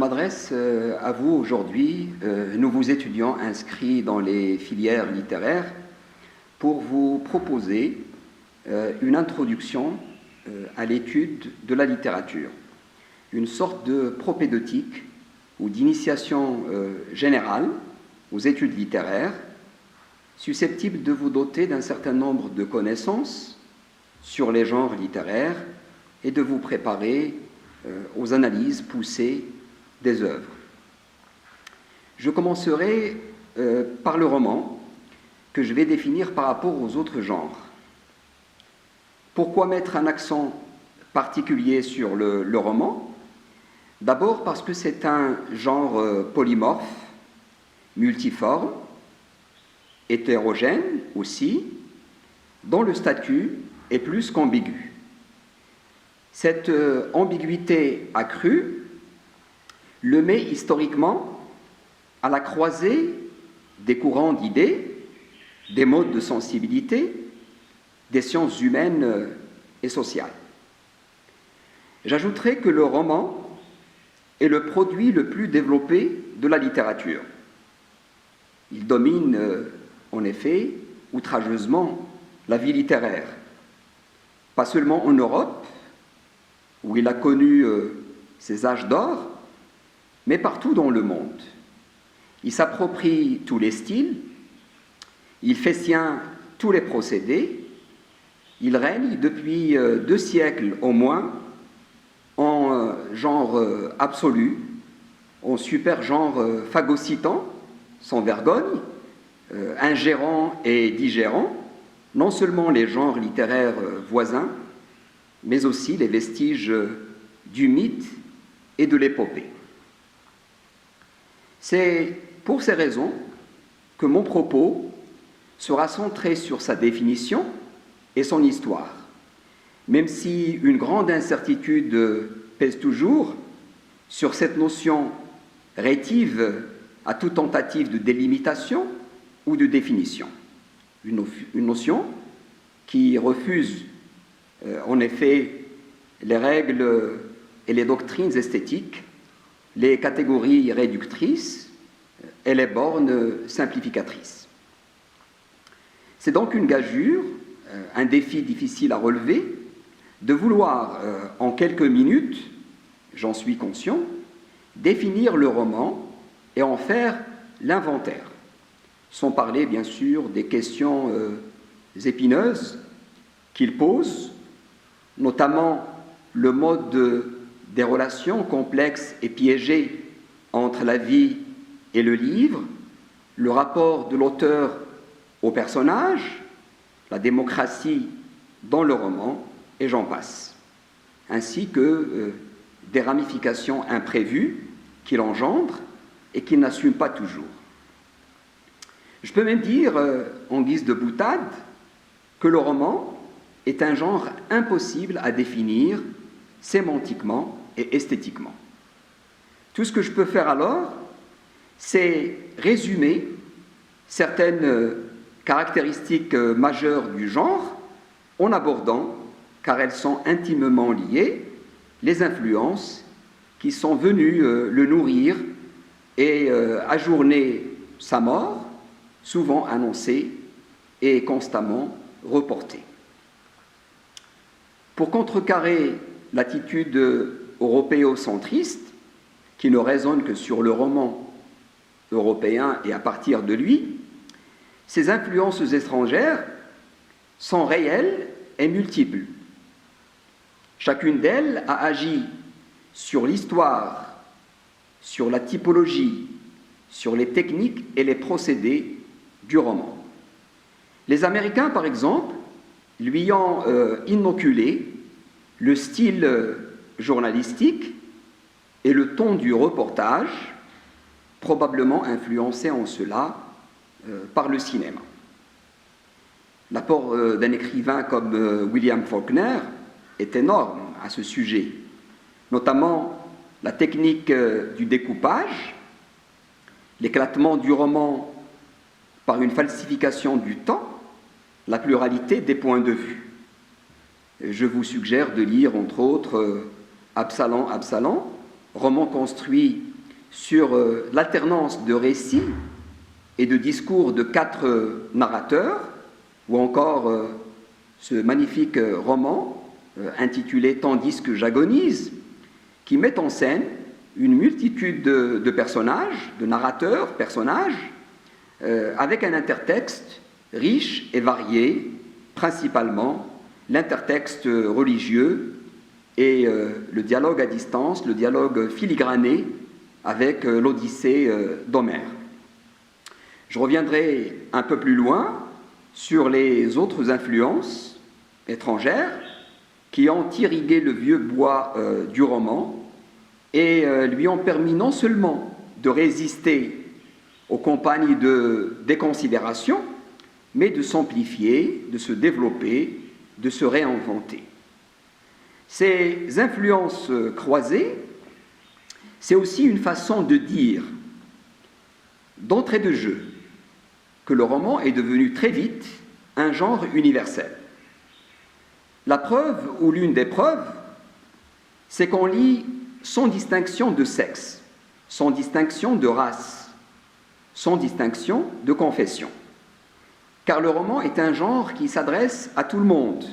m'adresse à vous aujourd'hui, nouveaux étudiants inscrits dans les filières littéraires, pour vous proposer une introduction à l'étude de la littérature, une sorte de propédeutique ou d'initiation générale aux études littéraires, susceptible de vous doter d'un certain nombre de connaissances sur les genres littéraires et de vous préparer aux analyses poussées des œuvres. Je commencerai par le roman, que je vais définir par rapport aux autres genres. Pourquoi mettre un accent particulier sur le roman? D'abord parce que c'est un genre polymorphe, multiforme, hétérogène aussi, dont le statut est plus qu'ambigu. Cette ambiguïté accrue le met historiquement à la croisée des courants d'idées, des modes de sensibilité, des sciences humaines et sociales. J'ajouterai que le roman est le produit le plus développé de la littérature. Il domine, en effet, outrageusement la vie littéraire, pas seulement en Europe, où il a connu ses âges d'or, mais partout dans le monde. Il s'approprie tous les styles, il fait sien tous les procédés, il règne depuis 2 siècles au moins en genre absolu, en super-genre phagocytant, sans vergogne, ingérant et digérant, non seulement les genres littéraires voisins, mais aussi les vestiges du mythe et de l'épopée. C'est pour ces raisons que mon propos sera centré sur sa définition et son histoire, même si une grande incertitude pèse toujours sur cette notion rétive à toute tentative de délimitation ou de définition. Une notion qui refuse en effet les règles et les doctrines esthétiques, les catégories réductrices et les bornes simplificatrices. C'est donc une gageure, un défi difficile à relever, de vouloir en quelques minutes, j'en suis conscient, définir le roman et en faire l'inventaire, sans parler bien sûr des questions épineuses qu'il pose, notamment le mode des relations complexes et piégées entre la vie et le livre, le rapport de l'auteur au personnage, la démocratie dans le roman, et j'en passe, ainsi que des ramifications imprévues qu'il engendre et qu'il n'assume pas toujours. Je peux même dire, en guise de boutade, que le roman est un genre impossible à définir sémantiquement et esthétiquement. Tout ce que je peux faire alors, c'est résumer certaines caractéristiques majeures du genre en abordant, car elles sont intimement liées, les influences qui sont venues le nourrir et ajourner sa mort, souvent annoncée et constamment reportée. Pour contrecarrer l'attitude européocentriste, qui ne raisonne que sur le roman européen et à partir de lui, ces influences étrangères sont réelles et multiples. Chacune d'elles a agi sur l'histoire, sur la typologie, sur les techniques et les procédés du roman. Les Américains, par exemple, lui ont inoculé le style journalistique et le ton du reportage, probablement influencé en cela par le cinéma. L'apport d'un écrivain comme William Faulkner est énorme à ce sujet, notamment la technique du découpage, l'éclatement du roman par une falsification du temps, la pluralité des points de vue. Je vous suggère de lire, entre autres, Absalom, roman construit sur l'alternance de récits et de discours de 4 narrateurs, ou encore ce magnifique roman intitulé « Tandis que j'agonise », qui met en scène une multitude de personnages, de narrateurs, personnages, avec un intertexte riche et varié, principalement l'intertexte religieux et le dialogue à distance, le dialogue filigrané avec l'Odyssée d'Homère. Je reviendrai un peu plus loin sur les autres influences étrangères qui ont irrigué le vieux bois du roman et lui ont permis non seulement de résister aux compagnies de déconsidération, mais de s'amplifier, de se développer, de se réinventer. Ces influences croisées, c'est aussi une façon de dire, d'entrée de jeu, que le roman est devenu très vite un genre universel. La preuve, ou l'une des preuves, c'est qu'on lit sans distinction de sexe, sans distinction de race, sans distinction de confession. Car le roman est un genre qui s'adresse à tout le monde,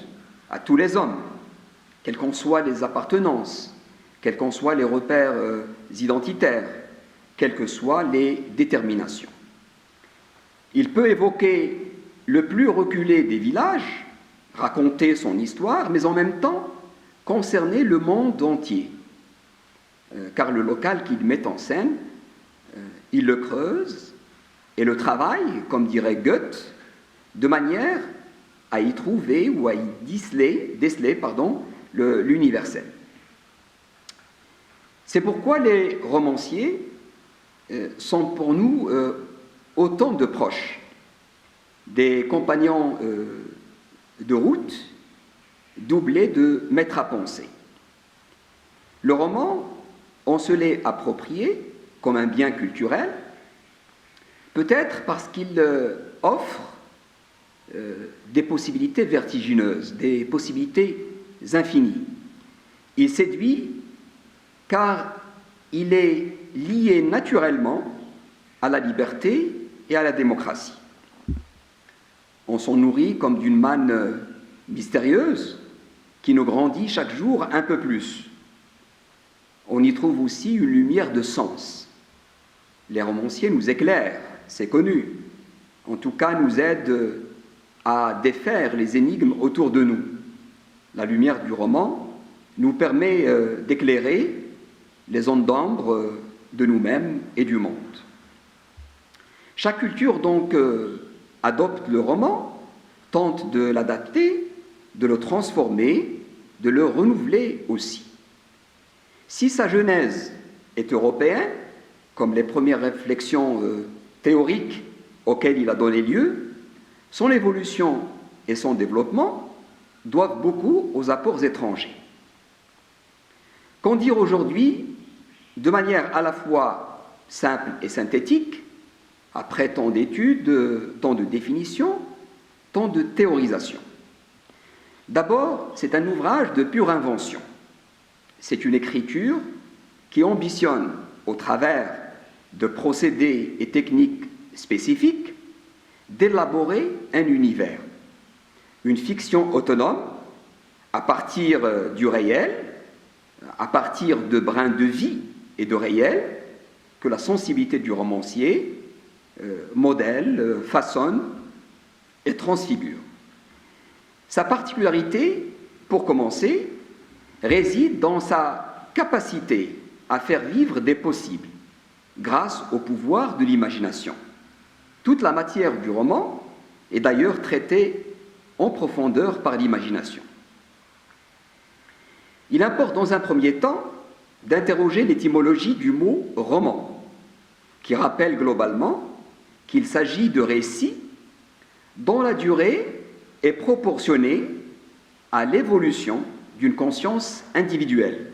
à tous les hommes, quelles qu'en soient les appartenances, quels qu'en soient les repères identitaires, quelles que soient les déterminations. Il peut évoquer le plus reculé des villages, raconter son histoire, mais en même temps concerner le monde entier. Car le local qu'il met en scène, il le creuse et le travaille, comme dirait Goethe, de manière à y trouver ou à y déceler l'universel. C'est pourquoi les romanciers sont pour nous autant de proches, des compagnons de route, doublés de maîtres à penser. Le roman, on se l'est approprié comme un bien culturel, peut-être parce qu'il offre des possibilités vertigineuses, des possibilités infinies. Il séduit car il est lié naturellement à la liberté et à la démocratie. On s'en nourrit comme d'une manne mystérieuse qui nous grandit chaque jour un peu plus. On y trouve aussi une lumière de sens. Les romanciers nous éclairent, c'est connu. En tout cas, nous aident à défaire les énigmes autour de nous. La lumière du roman nous permet d'éclairer les zones d'ombre de nous-mêmes et du monde. Chaque culture, donc, adopte le roman, tente de l'adapter, de le transformer, de le renouveler aussi. Si sa genèse est européenne, comme les premières réflexions théoriques auxquelles il a donné lieu, son évolution et son développement doivent beaucoup aux apports étrangers. Qu'en dire aujourd'hui, de manière à la fois simple et synthétique, après tant d'études, tant de définitions, tant de théorisation. D'abord, c'est un ouvrage de pure invention. C'est une écriture qui ambitionne, au travers de procédés et techniques spécifiques, d'élaborer un univers, une fiction autonome à partir du réel, à partir de brins de vie et de réel que la sensibilité du romancier modèle, façonne et transfigure. Sa particularité, pour commencer, réside dans sa capacité à faire vivre des possibles grâce au pouvoir de l'imagination. Toute la matière du roman est d'ailleurs traitée en profondeur par l'imagination. Il importe dans un premier temps d'interroger l'étymologie du mot « roman », qui rappelle globalement qu'il s'agit de récits dont la durée est proportionnée à l'évolution d'une conscience individuelle.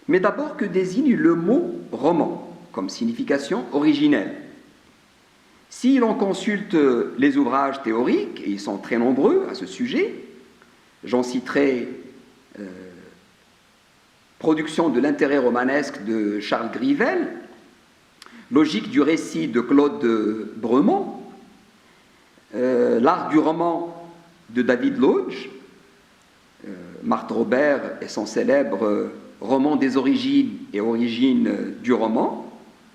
Mais d'abord, que désigne le mot « roman » comme signification originelle? Si l'on consulte les ouvrages théoriques, et ils sont très nombreux à ce sujet, j'en citerai Production de l'intérêt romanesque de Charles Grivel, logique du récit de Claude Bremont, l'art du roman de David Lodge, Marthe Robert et son célèbre roman des origines et origines du roman,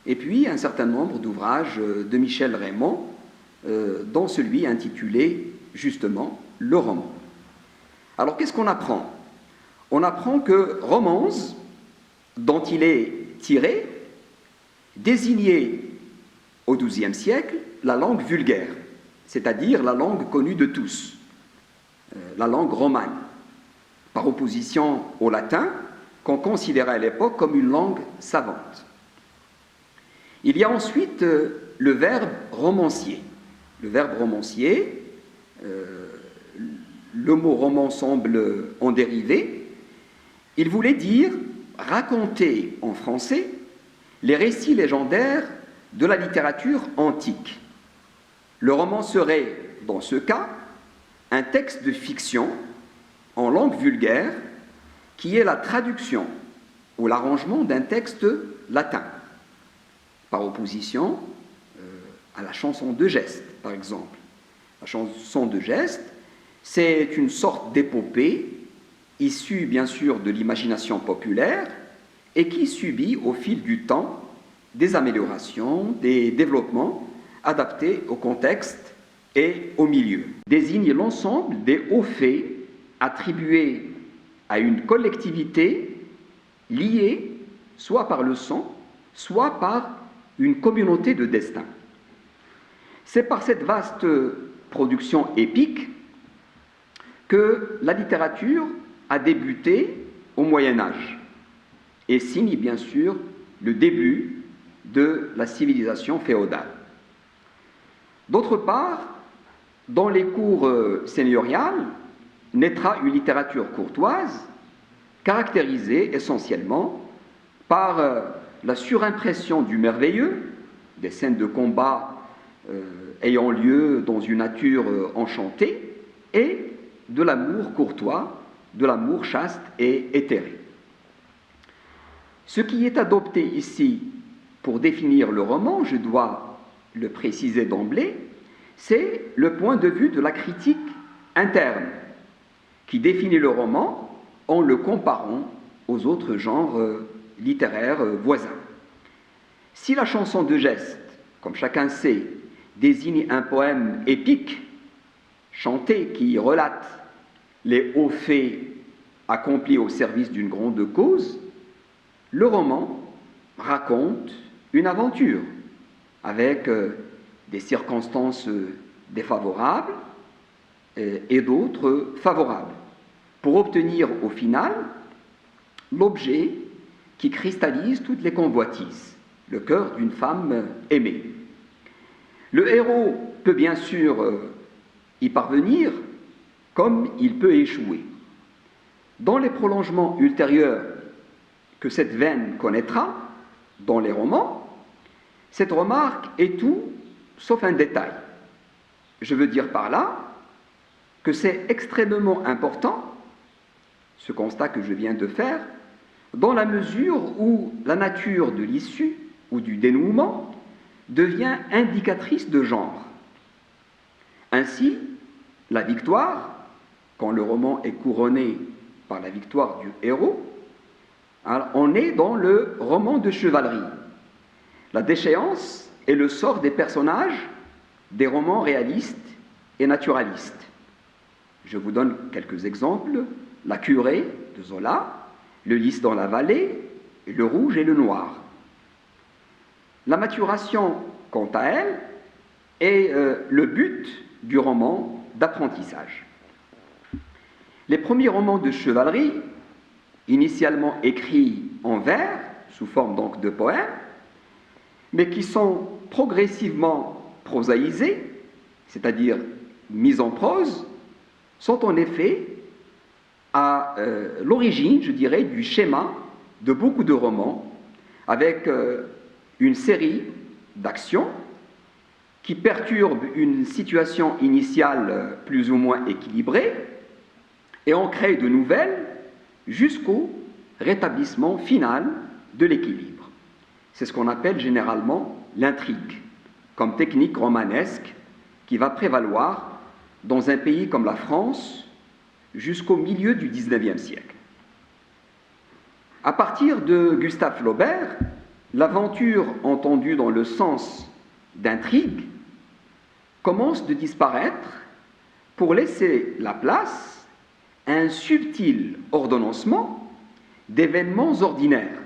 et puis un certain nombre d'ouvrages de Michel Raymond, dont celui intitulé justement Le roman. Alors qu'est-ce qu'on apprend? On apprend que romance, dont il est tiré, désignait au XIIe siècle la langue vulgaire, c'est-à-dire la langue connue de tous, la langue romane, par opposition au latin, qu'on considérait à l'époque comme une langue savante. Il y a ensuite le verbe romancier. Le verbe romancier, le mot roman semble en dériver. Il voulait dire raconter en français les récits légendaires de la littérature antique. Le roman serait, dans ce cas, un texte de fiction en langue vulgaire qui est la traduction ou l'arrangement d'un texte latin, par opposition à la chanson de geste, par exemple. La chanson de geste, c'est une sorte d'épopée issue bien sûr de l'imagination populaire et qui subit au fil du temps des améliorations, des développements adaptés au contexte et au milieu. Désigne l'ensemble des hauts faits attribués à une collectivité liée soit par le sang, soit par une communauté de destin. C'est par cette vaste production épique que la littérature a débuté au Moyen Âge et signe bien sûr le début de la civilisation féodale. D'autre part, dans les cours seigneuriales, naîtra une littérature courtoise caractérisée essentiellement par la surimpression du merveilleux, des scènes de combat ayant lieu dans une nature enchantée, et de l'amour courtois, de l'amour chaste et éthéré. Ce qui est adopté ici pour définir le roman, je dois le préciser d'emblée, c'est le point de vue de la critique interne qui définit le roman en le comparant aux autres genres littéraires voisins. Si la chanson de geste, comme chacun sait, désigne un poème épique, chanté qui relate les hauts faits accomplis au service d'une grande cause, le roman raconte une aventure avec des circonstances défavorables et d'autres favorables, pour obtenir au final l'objet qui cristallise toutes les convoitises, le cœur d'une femme aimée. Le héros peut bien sûr y parvenir, comme il peut échouer. Dans les prolongements ultérieurs que cette veine connaîtra, dans les romans, cette remarque est tout sauf un détail. Je veux dire par là que c'est extrêmement important, ce constat que je viens de faire, dans la mesure où la nature de l'issue ou du dénouement devient indicatrice de genre. Ainsi, la victoire, quand le roman est couronné par la victoire du héros, on est dans le roman de chevalerie. La déchéance est le sort des personnages des romans réalistes et naturalistes. Je vous donne quelques exemples. La curée de Zola, le lys dans la vallée, le rouge et le noir. La maturation, quant à elle, est le but du roman d'apprentissage. Les premiers romans de chevalerie, initialement écrits en vers, sous forme donc de poèmes, mais qui sont progressivement prosaïsés, c'est-à-dire mis en prose, sont en effet à l'origine, je dirais, du schéma de beaucoup de romans, avec une série d'actions qui perturbent une situation initiale plus ou moins équilibrée et en créent de nouvelles jusqu'au rétablissement final de l'équilibre. C'est ce qu'on appelle généralement l'intrigue comme technique romanesque qui va prévaloir dans un pays comme la France jusqu'au milieu du XIXe siècle. À partir de Gustave Flaubert, l'aventure entendue dans le sens d'intrigue commence de disparaître pour laisser la place à un subtil ordonnancement d'événements ordinaires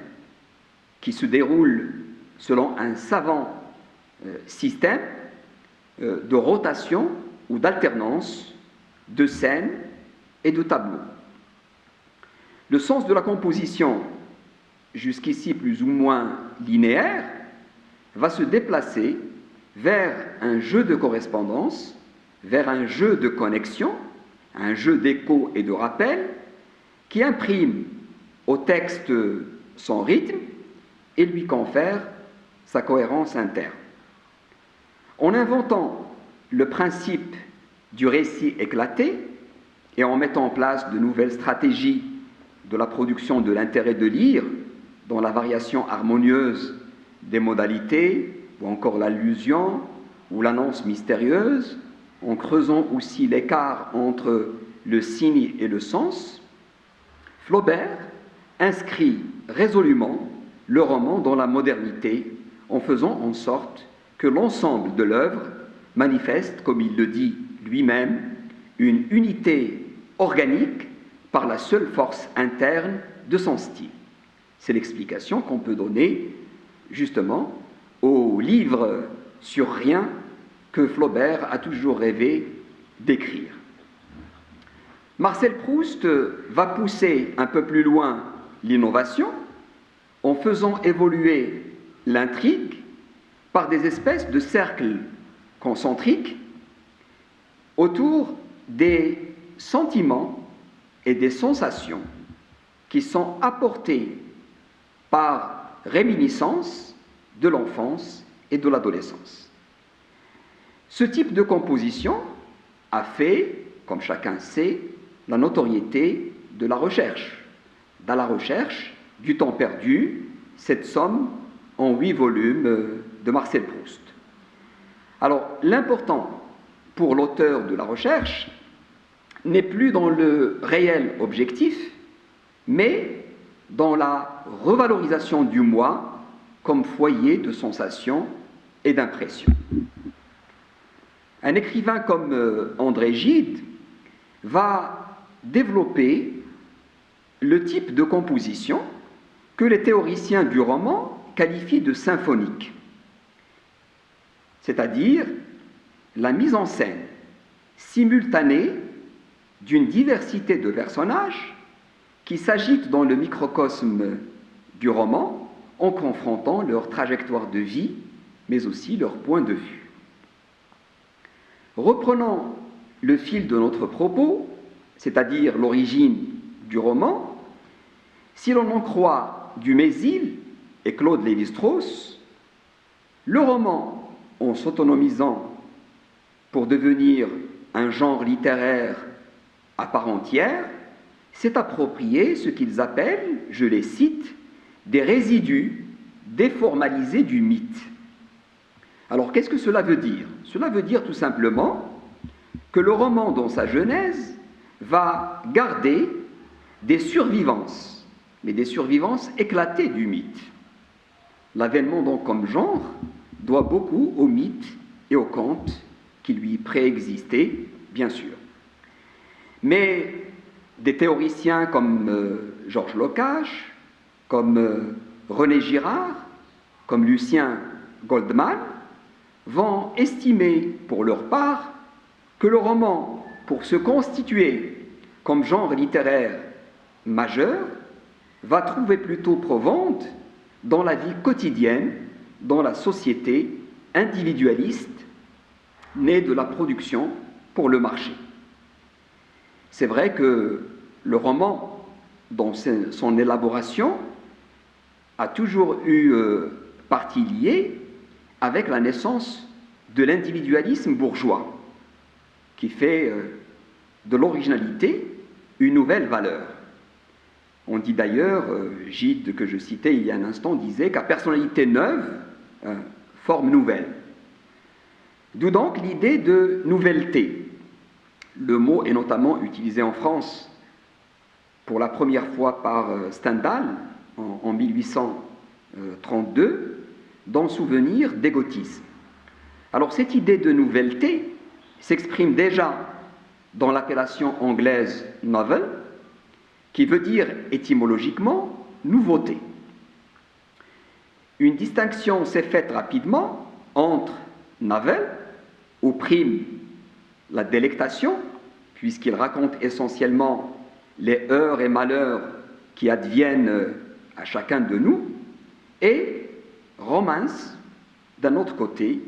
qui se déroulent selon un savant système de rotation ou d'alternance de scènes et de tableaux. Le sens de la composition, jusqu'ici plus ou moins linéaire, va se déplacer vers un jeu de correspondance, vers un jeu de connexion, un jeu d'écho et de rappel qui imprime au texte son rythme et lui confère sa cohérence interne. En inventant le principe du récit éclaté et en mettant en place de nouvelles stratégies de la production de l'intérêt de lire, dans la variation harmonieuse des modalités, ou encore l'allusion, ou l'annonce mystérieuse, en creusant aussi l'écart entre le signe et le sens, Flaubert inscrit résolument le roman dans la modernité en faisant en sorte que l'ensemble de l'œuvre manifeste, comme il le dit lui-même, une unité organique par la seule force interne de son style. C'est l'explication qu'on peut donner justement au livre sur rien que Flaubert a toujours rêvé d'écrire. Marcel Proust va pousser un peu plus loin l'innovation en faisant évoluer l'intrigue par des espèces de cercles concentriques autour des sentiments et des sensations qui sont apportés par réminiscence de l'enfance et de l'adolescence. Ce type de composition a fait, comme chacun sait, la notoriété de la recherche. Dans la recherche du temps perdu, cette somme en 8 volumes de Marcel Proust. Alors, l'important pour l'auteur de la recherche n'est plus dans le réel objectif, mais dans la revalorisation du moi comme foyer de sensations et d'impressions. Un écrivain comme André Gide va développer le type de composition que les théoriciens du roman qualifient de symphonique, c'est-à-dire la mise en scène simultanée d'une diversité de personnages qui s'agitent dans le microcosme du roman en confrontant leur trajectoire de vie, mais aussi leur point de vue. Reprenant le fil de notre propos, c'est-à-dire l'origine du roman, si l'on en croit Dumézil et Claude Lévi-Strauss, le roman, en s'autonomisant pour devenir un genre littéraire à part entière, s'est approprié ce qu'ils appellent, je les cite, des résidus déformalisés du mythe. Alors, qu'est-ce que cela veut dire? Cela veut dire tout simplement que le roman, dans sa genèse, va garder des survivances, mais des survivances éclatées du mythe. L'avènement, donc, comme genre, doit beaucoup au mythe et au conte qui lui préexistaient, bien sûr. Mais des théoriciens comme Georges Locage, comme René Girard, comme Lucien Goldman, vont estimer pour leur part que le roman, pour se constituer comme genre littéraire majeur, va trouver plutôt provente dans la vie quotidienne, dans la société individualiste née de la production pour le marché. C'est vrai que le roman, dans son élaboration, a toujours eu partie liée avec la naissance de l'individualisme bourgeois, qui fait de l'originalité une nouvelle valeur. On dit d'ailleurs, Gide, que je citais il y a un instant, disait qu'à personnalité neuve, forme nouvelle. D'où donc l'idée de nouvelleté. Le mot est notamment utilisé en France pour la première fois par Stendhal en 1832 dans Souvenir d'égotisme. Alors cette idée de nouvelleté s'exprime déjà dans l'appellation anglaise novel, qui veut dire étymologiquement nouveauté. Une distinction s'est faite rapidement entre novel, où prime la délectation, puisqu'il raconte essentiellement les heures et malheurs qui adviennent à chacun de nous, et romance, d'un autre côté,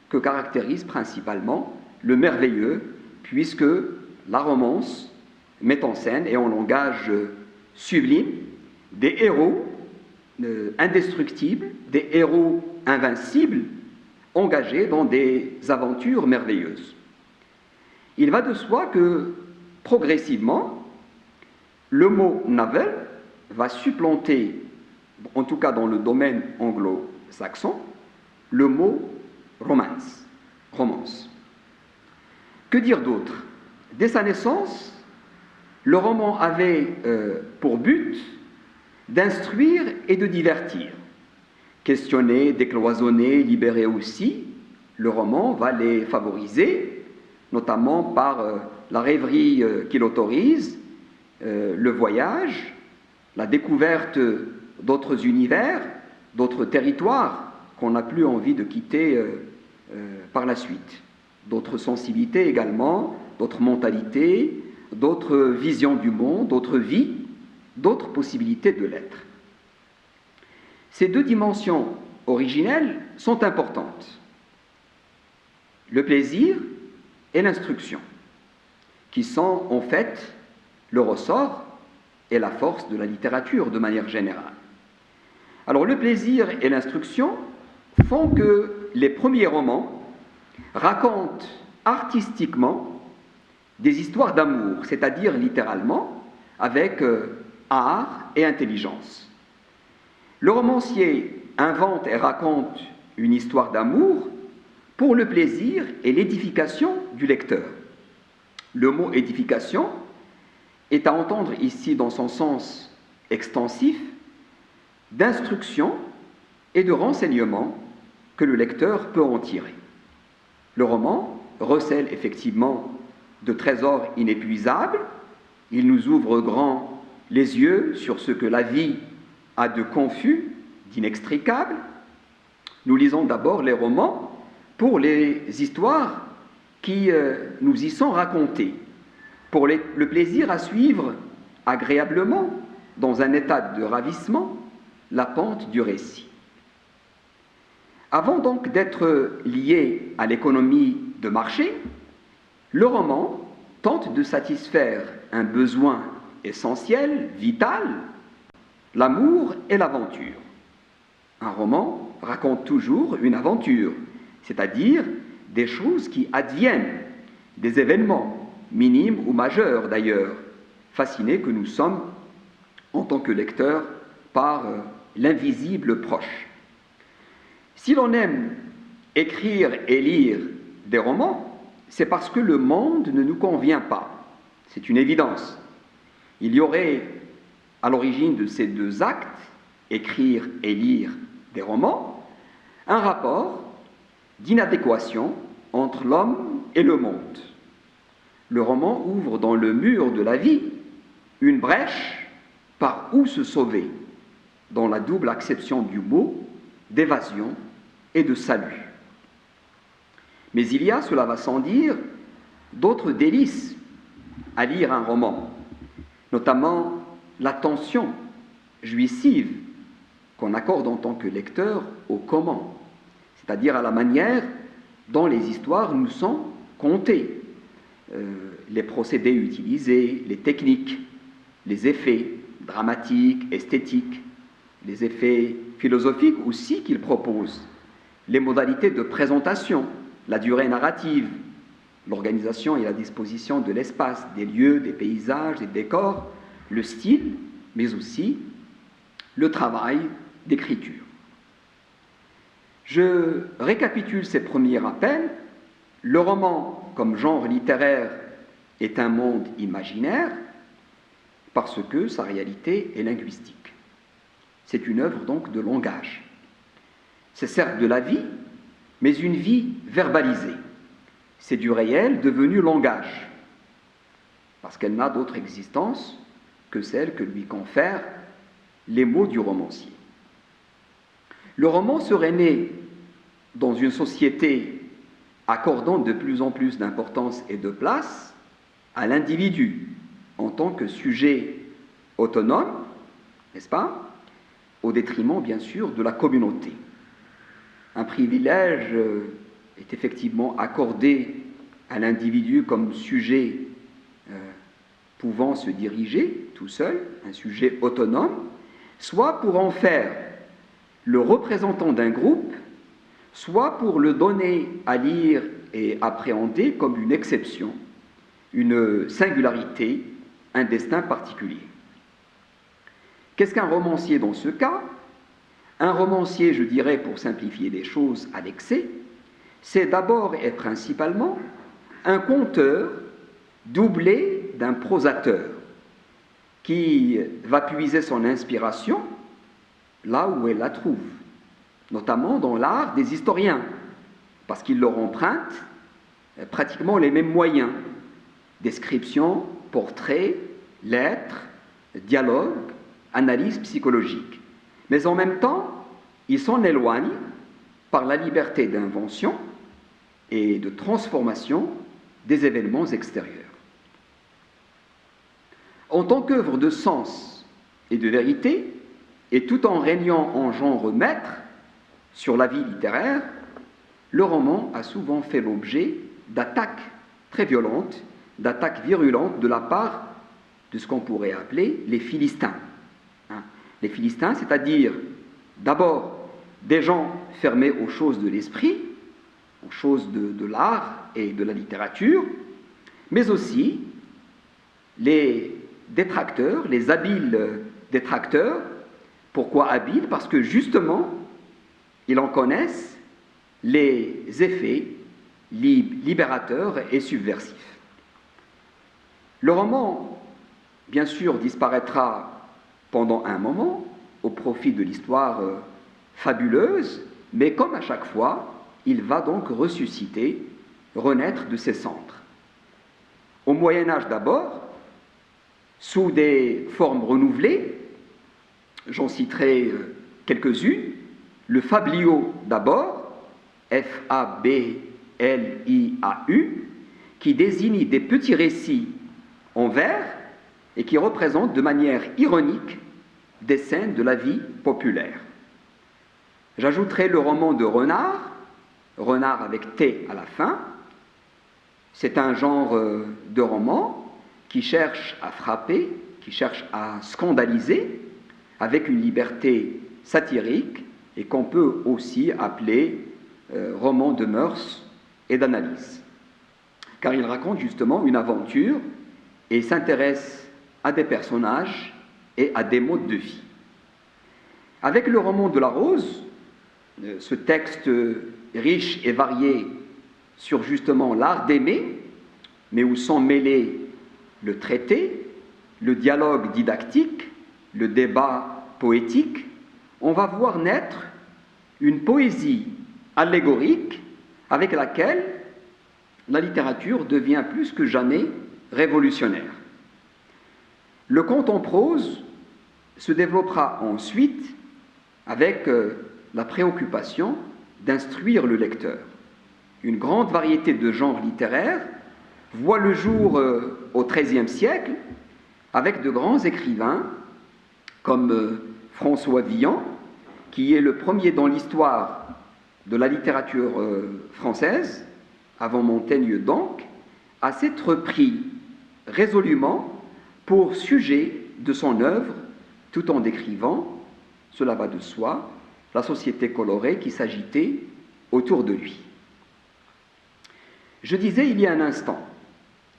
que caractérise principalement le merveilleux, puisque la romance met en scène, et en langage sublime, des héros indestructibles, des héros invincibles, engagés dans des aventures merveilleuses. Il va de soi que, progressivement, le mot novel va supplanter, en tout cas dans le domaine anglo-saxon, le mot romance. Que dire d'autre? Dès sa naissance, le roman avait pour but d'instruire et de divertir. Questionner, décloisonner, libérer aussi, le roman va les favoriser, notamment par la rêverie qu'il autorise, le voyage, la découverte d'autres univers, d'autres territoires qu'on n'a plus envie de quitter par la suite. D'autres sensibilités également, d'autres mentalités, d'autres visions du monde, d'autres vies, d'autres possibilités de l'être. Ces deux dimensions originelles sont importantes. Le plaisir et l'instruction, qui sont en fait le ressort et la force de la littérature de manière générale. Alors le plaisir et l'instruction font que les premiers romans racontent artistiquement des histoires d'amour, c'est-à-dire littéralement avec art et intelligence. Le romancier invente et raconte une histoire d'amour pour le plaisir et l'édification du lecteur. Le mot édification est à entendre ici dans son sens extensif d'instruction et de renseignement que le lecteur peut en tirer. Le roman recèle effectivement de trésors inépuisables, il nous ouvre grand les yeux sur ce que la vie a de confus, d'inextricable. Nous lisons d'abord les romans pour les histoires qui nous y sont racontées, pour le plaisir à suivre agréablement, dans un état de ravissement, la pente du récit. Avant donc d'être lié à l'économie de marché, le roman tente de satisfaire un besoin essentiel, vital, l'amour et l'aventure. Un roman raconte toujours une aventure, c'est-à-dire des choses qui adviennent, des événements, minimes ou majeurs d'ailleurs, fascinés que nous sommes en tant que lecteurs par l'invisible proche. Si l'on aime écrire et lire des romans, c'est parce que le monde ne nous convient pas. C'est une évidence. Il y aurait à l'origine de ces deux actes, écrire et lire des romans, un rapport d'inadéquation entre l'homme et le monde. Le roman ouvre dans le mur de la vie une brèche par où se sauver, dans la double acception du mot d'évasion et de salut. Mais il y a, cela va sans dire, d'autres délices à lire un roman, notamment l'attention jouissive qu'on accorde en tant que lecteur au comment, c'est-à-dire à la manière dont les histoires nous sont contées, les procédés utilisés, les techniques, les effets dramatiques, esthétiques, les effets philosophiques aussi qu'ils proposent, les modalités de présentation, la durée narrative, l'organisation et la disposition de l'espace, des lieux, des paysages, des décors, le style, mais aussi le travail d'écriture. Je récapitule ces premiers rappels. Le roman, comme genre littéraire, est un monde imaginaire parce que sa réalité est linguistique. C'est une œuvre donc de langage. C'est certes de la vie, mais une vie verbalisée. C'est du réel devenu langage, parce qu'elle n'a d'autre existence que celle que lui confèrent les mots du romancier. Le roman serait né dans une société accordant de plus en plus d'importance et de place à l'individu en tant que sujet autonome, n'est-ce pas, au détriment bien sûr de la communauté. Un privilège est effectivement accordé à l'individu comme sujet pouvant se diriger tout seul, un sujet autonome, soit pour en faire le représentant d'un groupe, soit pour le donner à lire et appréhender comme une exception, une singularité, un destin particulier. Qu'est-ce qu'un romancier dans ce cas? Un romancier, je dirais, pour simplifier les choses à l'excès, c'est d'abord et principalement un conteur doublé d'un prosateur qui va puiser son inspiration là où elle la trouve, notamment dans l'art des historiens, parce qu'ils leur empruntent pratiquement les mêmes moyens: description, portrait, lettres, dialogue, analyse psychologique. Mais en même temps, ils s'en éloignent par la liberté d'invention et de transformation des événements extérieurs. En tant qu'œuvre de sens et de vérité, et tout en régnant en genre maître sur la vie littéraire, le roman a souvent fait l'objet d'attaques très violentes, d'attaques virulentes de la part de ce qu'on pourrait appeler les Philistins. Les Philistins, c'est-à-dire d'abord des gens fermés aux choses de l'esprit, aux choses de l'art et de la littérature, mais aussi les détracteurs, les habiles détracteurs. Pourquoi habiles? Parce que justement, ils en connaissent les effets libérateurs et subversifs. Le roman, bien sûr, disparaîtra pendant un moment au profit de l'histoire fabuleuse, mais comme à chaque fois, il va donc ressusciter, renaître de ses cendres. Au Moyen-Âge d'abord, sous des formes renouvelées, j'en citerai quelques-unes. Le fabliau d'abord, F-A-B-L-I-A-U, qui désigne des petits récits en vers et qui représente de manière ironique des scènes de la vie populaire. J'ajouterai le roman de Renard, Renard avec T à la fin. C'est un genre de roman qui cherche à frapper, qui cherche à scandaliser, avec une liberté satirique et qu'on peut aussi appeler roman de mœurs et d'analyse. Car il raconte justement une aventure et s'intéresse à des personnages et à des modes de vie. Avec le roman de la Rose, ce texte riche et varié sur justement l'art d'aimer, mais où sont mêlés le traité, le dialogue didactique, le débat poétique, on va voir naître une poésie allégorique avec laquelle la littérature devient plus que jamais révolutionnaire. Le conte en prose se développera ensuite avec la préoccupation d'instruire le lecteur. Une grande variété de genres littéraires voit le jour au XIIIe siècle avec de grands écrivains comme François Villon, qui est le premier dans l'histoire de la littérature française, avant Montaigne donc, à s'être pris résolument pour sujet de son œuvre, tout en décrivant, cela va de soi, la société colorée qui s'agitait autour de lui. Je disais il y a un instant,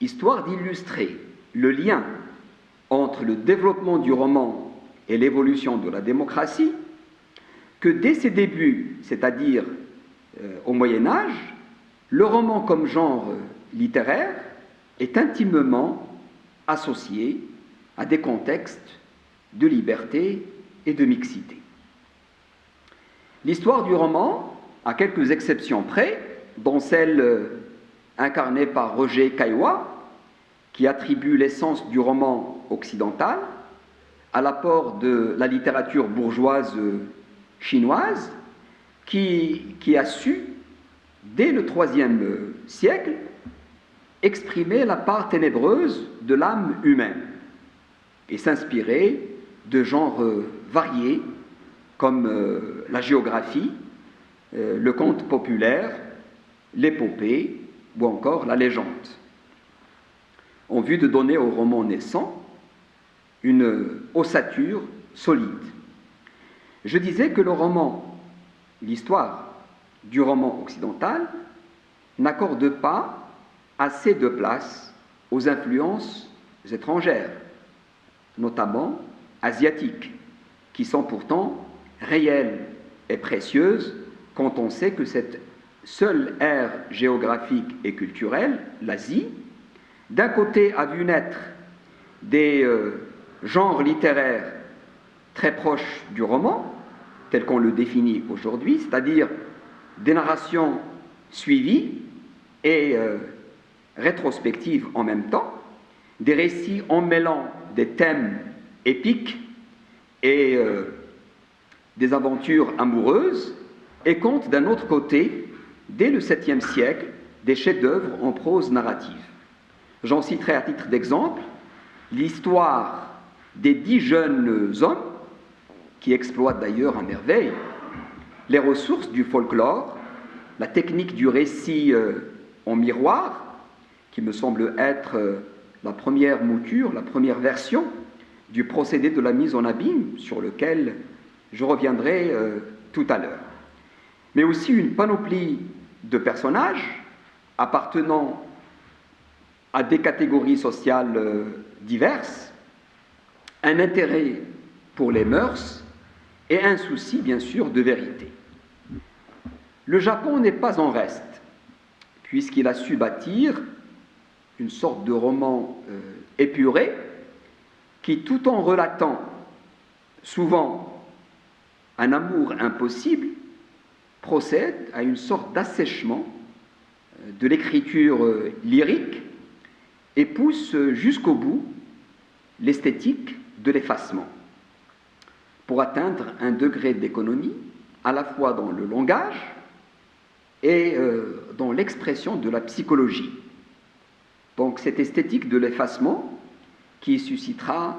histoire d'illustrer le lien entre le développement du roman et l'évolution de la démocratie, que dès ses débuts, c'est-à-dire au Moyen Âge, le roman comme genre littéraire est intimement associé à des contextes de liberté et de mixité. L'histoire du roman, à quelques exceptions près, dont celle incarnée par Roger Caillois, qui attribue l'essence du roman occidental à l'apport de la littérature bourgeoise chinoise, qui a su, dès le IIIe siècle, exprimer la part ténébreuse de l'âme humaine et s'inspirer de genres variés comme la géographie, le conte populaire, l'épopée ou encore la légende, en vue de donner au roman naissant une ossature solide. Je disais que le roman, l'histoire du roman occidental, n'accorde pas assez de place aux influences étrangères, notamment asiatiques, qui sont pourtant réelles et précieuses quand on sait que cette seule aire géographique et culturelle, l'Asie, d'un côté a vu naître des genres littéraires très proches du roman, tel qu'on le définit aujourd'hui, c'est-à-dire des narrations suivies et rétrospectives en même temps, des récits emmêlant des thèmes épiques et des aventures amoureuses, et compte d'un autre côté, dès le 7e siècle, des chefs-d'œuvre en prose narrative. J'en citerai à titre d'exemple l'histoire des 10 jeunes hommes, qui exploitent d'ailleurs à merveille les ressources du folklore, la technique du récit en miroir, qui me semble être la première mouture, la première version du procédé de la mise en abîme, sur lequel je reviendrai tout à l'heure. Mais aussi une panoplie de personnages appartenant à des catégories sociales diverses, un intérêt pour les mœurs et un souci, bien sûr, de vérité. Le Japon n'est pas en reste, puisqu'il a su bâtir une sorte de roman épuré qui, tout en relatant souvent un amour impossible, procède à une sorte d'assèchement de l'écriture lyrique et pousse jusqu'au bout l'esthétique de l'effacement, pour atteindre un degré d'économie à la fois dans le langage et dans l'expression de la psychologie. Donc cette esthétique de l'effacement qui suscitera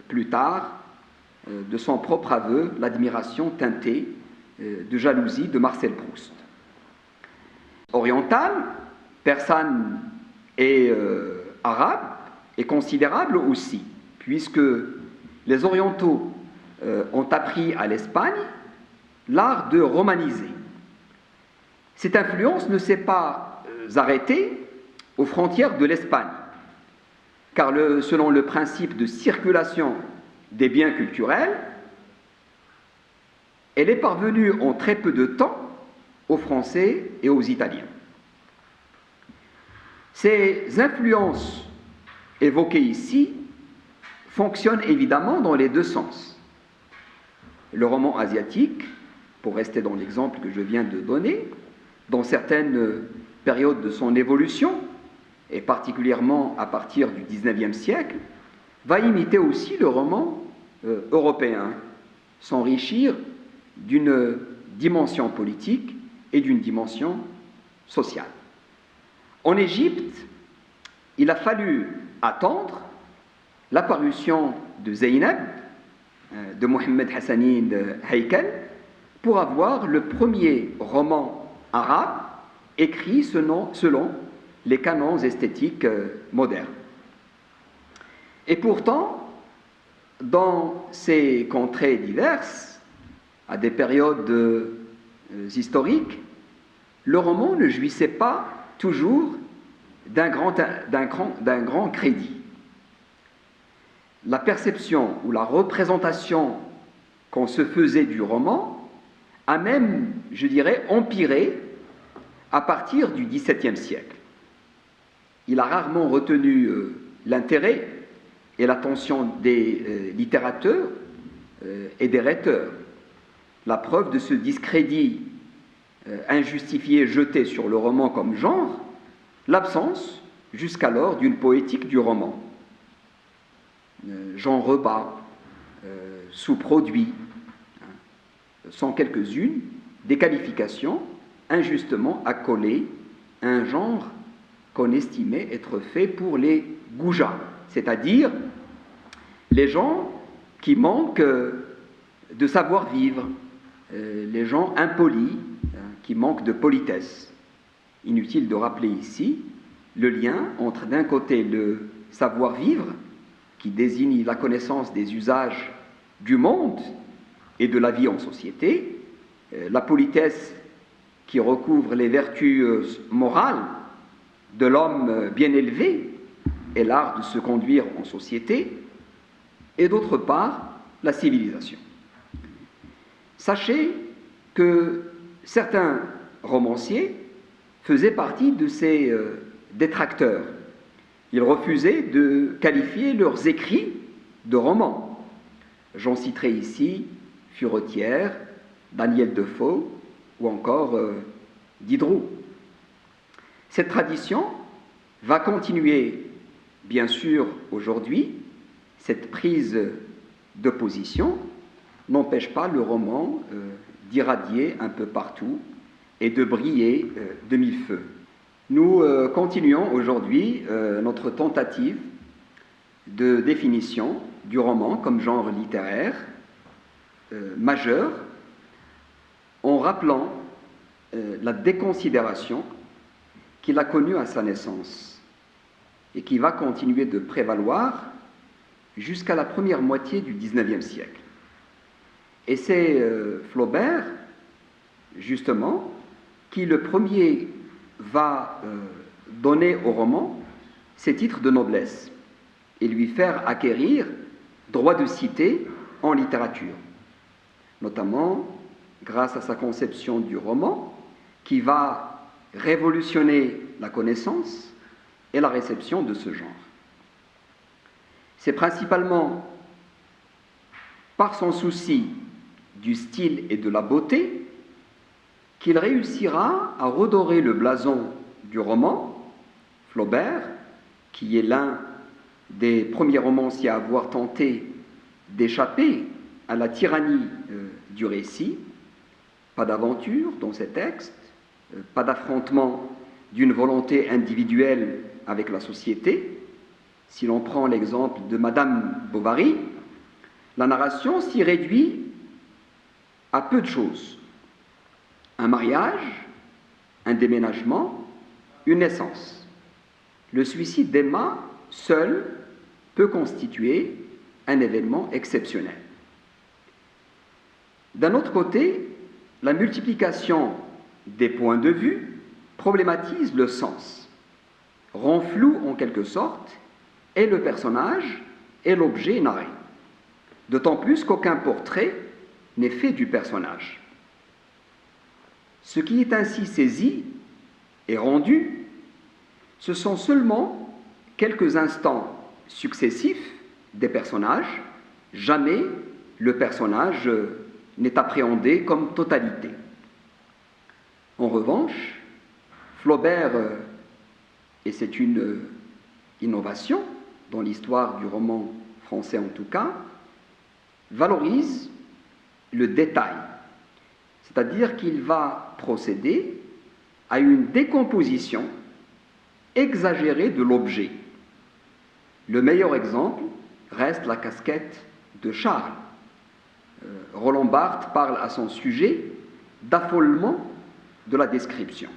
plus tard, de son propre aveu, l'admiration teintée de jalousie de Marcel Proust. Orientale, persane et arabe, est considérable aussi, puisque les orientaux ont appris à l'Espagne l'art de romaniser. Cette influence ne s'est pas arrêtée aux frontières de l'Espagne, car selon le principe de circulation des biens culturels, elle est parvenue en très peu de temps aux Français et aux Italiens. Ces influences évoquées ici fonctionnent évidemment dans les deux sens. Le roman asiatique, pour rester dans l'exemple que je viens de donner, dans certaines périodes de son évolution, et particulièrement à partir du XIXe siècle, va imiter aussi le roman européen, s'enrichir d'une dimension politique et d'une dimension sociale. En Égypte, il a fallu attendre l'apparition de Zeynep, de Mohammed Hassanin Haykal, pour avoir le premier roman arabe écrit selon les canons esthétiques modernes. Et pourtant, dans ces contrées diverses, à des périodes historiques, le roman ne jouissait pas toujours d'un grand crédit. La perception ou la représentation qu'on se faisait du roman a même, je dirais, empiré à partir du XVIIe siècle. Il a rarement retenu l'intérêt et l'attention des littérateurs et des rhéteurs. La preuve de ce discrédit injustifié jeté sur le roman comme genre, l'absence jusqu'alors d'une poétique du roman. Jean Rebat, sous-produit, sont quelques-unes des qualifications injustement accolées à un genre qu'on estimait être fait pour les goujats, c'est-à-dire les gens qui manquent de savoir-vivre, les gens impolis, qui manquent de politesse. Inutile de rappeler ici le lien entre d'un côté le savoir-vivre, qui désigne la connaissance des usages du monde et de la vie en société, la politesse qui recouvre les vertus morales de l'homme bien élevé et l'art de se conduire en société, et d'autre part, la civilisation. Sachez que certains romanciers faisaient partie de ces détracteurs. Ils refusaient de qualifier leurs écrits de romans. J'en citerai ici Furetière, Daniel Defoe ou encore Diderot. Cette tradition va continuer, bien sûr, aujourd'hui. Cette prise de position n'empêche pas le roman d'irradier un peu partout et de briller de mille feux. Nous continuons aujourd'hui notre tentative de définition du roman comme genre littéraire majeur en rappelant la déconsidération qu'il a connue à sa naissance et qui va continuer de prévaloir jusqu'à la première moitié du XIXe siècle. Et c'est Flaubert, justement, qui le premier va donner au roman ses titres de noblesse et lui faire acquérir droit de cité en littérature, notamment grâce à sa conception du roman qui va révolutionner la connaissance et la réception de ce genre. C'est principalement par son souci du style et de la beauté qu'il réussira à redorer le blason du roman. Flaubert, qui est l'un des premiers romanciers à avoir tenté d'échapper à la tyrannie du récit, pas d'aventure dans ses textes, pas d'affrontement d'une volonté individuelle avec la société. Si l'on prend l'exemple de Madame Bovary, la narration s'y réduit à peu de choses. Un mariage, un déménagement, une naissance. Le suicide d'Emma, seul, peut constituer un événement exceptionnel. D'un autre côté, la multiplication des points de vue problématise le sens, rend flou en quelque sorte et le personnage et l'objet narré, d'autant plus qu'aucun portrait n'est fait du personnage. Ce qui est ainsi saisi et rendu, ce sont seulement quelques instants successifs des personnages, jamais le personnage n'est appréhendé comme totalité. En revanche, Flaubert, et c'est une innovation dans l'histoire du roman français en tout cas, valorise le détail, c'est-à-dire qu'il va procéder à une décomposition exagérée de l'objet. Le meilleur exemple reste la casquette de Charles. Roland Barthes parle à son sujet d'affolement de la description.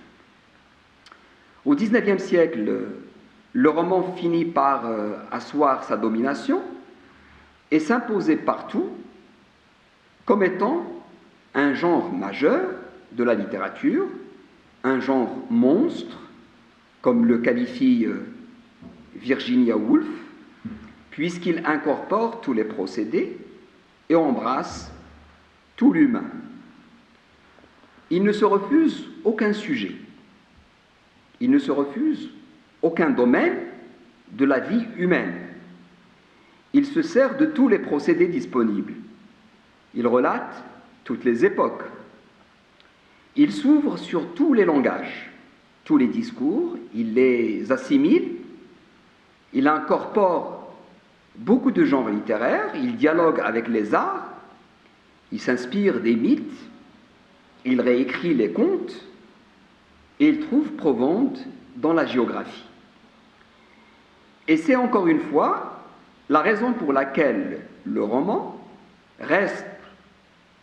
Au XIXe siècle, le roman finit par asseoir sa domination et s'imposer partout comme étant un genre majeur de la littérature, un genre monstre, comme le qualifie Virginia Woolf, puisqu'il incorpore tous les procédés et embrasse tout l'humain. Il ne se refuse aucun sujet, Il ne se refuse aucun domaine de la vie humaine. Il se sert de tous les procédés disponibles. Il relate toutes les époques. Il s'ouvre sur tous les langages, tous les discours, il les assimile, il incorpore beaucoup de genres littéraires, il dialogue avec les arts, il s'inspire des mythes, il réécrit les contes et il trouve provende dans la géographie. Et c'est encore une fois la raison pour laquelle le roman reste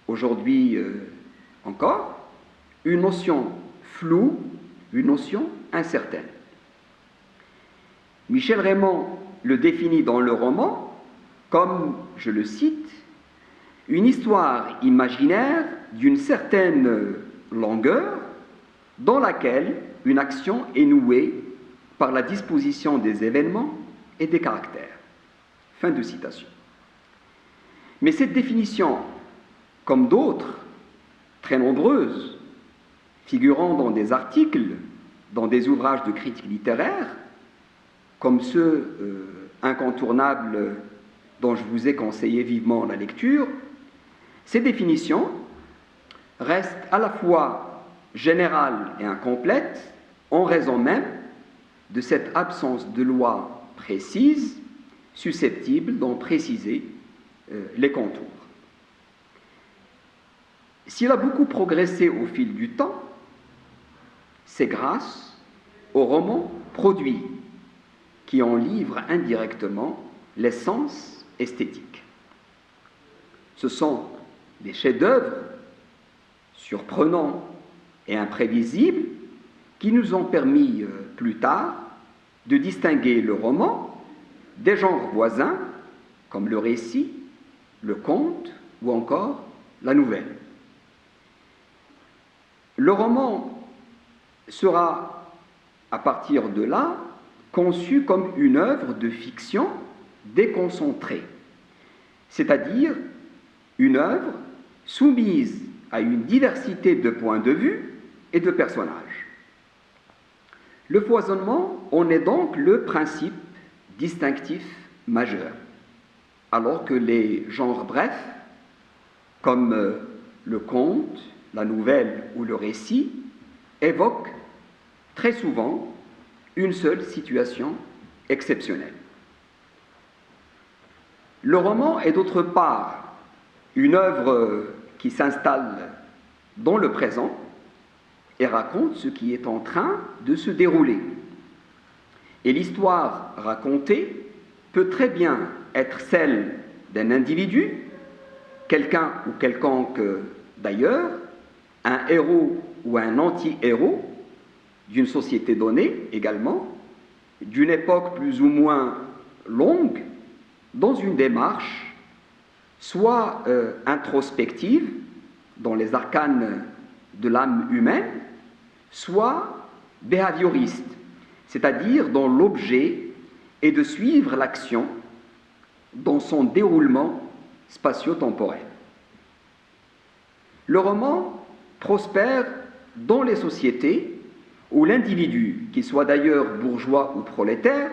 aujourd'hui encore une notion floue, une notion incertaine. Michel Raymond le définit dans le roman comme, je le cite, une histoire imaginaire d'une certaine longueur dans laquelle une action est nouée par la disposition des événements et des caractères. Fin de citation. Mais cette définition, comme d'autres, très nombreuses, figurant dans des articles, dans des ouvrages de critique littéraire, comme ceux incontournables dont je vous ai conseillé vivement la lecture, ces définitions restent à la fois générales et incomplètes en raison même de cette absence de loi précise susceptible d'en préciser les contours. S'il a beaucoup progressé au fil du temps, c'est grâce aux romans produits qui en livrent indirectement l'essence esthétique. Ce sont des chefs-d'œuvre surprenants et imprévisibles qui nous ont permis plus tard de distinguer le roman des genres voisins comme le récit, le conte ou encore la nouvelle. Le roman sera, à partir de là, conçu comme une œuvre de fiction déconcentrée, c'est-à-dire une œuvre soumise à une diversité de points de vue et de personnages. Le foisonnement en est donc le principe distinctif majeur, alors que les genres brefs, comme le conte, la nouvelle ou le récit, évoquent très souvent une seule situation exceptionnelle. Le roman est d'autre part une œuvre qui s'installe dans le présent et raconte ce qui est en train de se dérouler. Et l'histoire racontée peut très bien être celle d'un individu, quelqu'un ou quelconque d'ailleurs, un héros ou un anti-héros, d'une société donnée également, d'une époque plus ou moins longue, dans une démarche soit introspective, dans les arcanes de l'âme humaine, soit behavioriste, c'est-à-dire dont l'objet est de suivre l'action dans son déroulement spatio-temporel. Le roman prospère dans les sociétés où l'individu, qu'il soit d'ailleurs bourgeois ou prolétaire,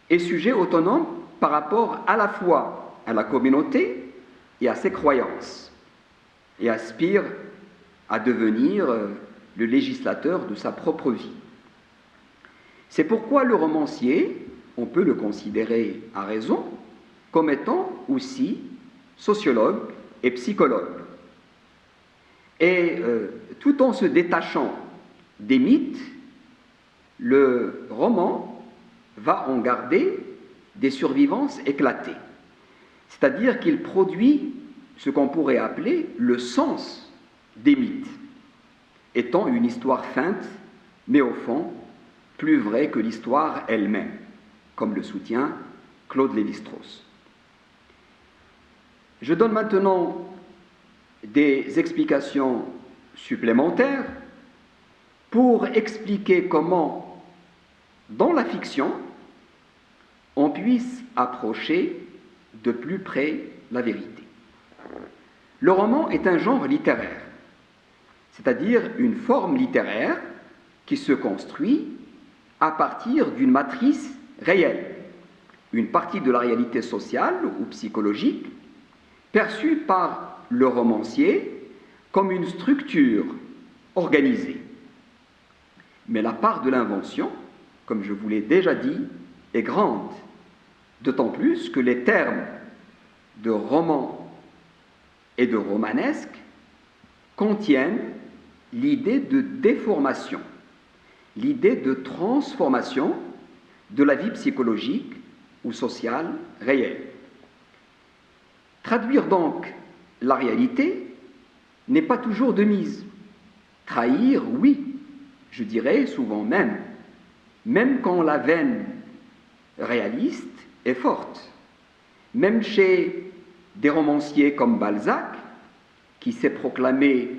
est sujet autonome par rapport à la fois à la communauté et à ses croyances, et aspire à devenir le législateur de sa propre vie. C'est pourquoi le romancier, on peut le considérer à raison, comme étant aussi sociologue et psychologue. Et tout en se détachant des mythes, le roman va en garder des survivances éclatées. C'est-à-dire qu'il produit ce qu'on pourrait appeler le sens des mythes, étant une histoire feinte, mais au fond, plus vraie que l'histoire elle-même, comme le soutient Claude Lévi-Strauss. Je donne maintenant des explications supplémentaires pour expliquer comment, dans la fiction, on puisse approcher de plus près la vérité. Le roman est un genre littéraire, c'est-à-dire une forme littéraire qui se construit à partir d'une matrice réelle, une partie de la réalité sociale ou psychologique perçue par le romancier comme une structure organisée. Mais la part de l'invention, comme je vous l'ai déjà dit, est grande, d'autant plus que les termes de roman et de romanesque contiennent l'idée de déformation, l'idée de transformation de la vie psychologique ou sociale réelle. Traduire donc la réalité n'est pas toujours de mise. Trahir, oui, je dirais souvent même quand la veine réaliste est forte. Même chez des romanciers comme Balzac, qui s'est proclamé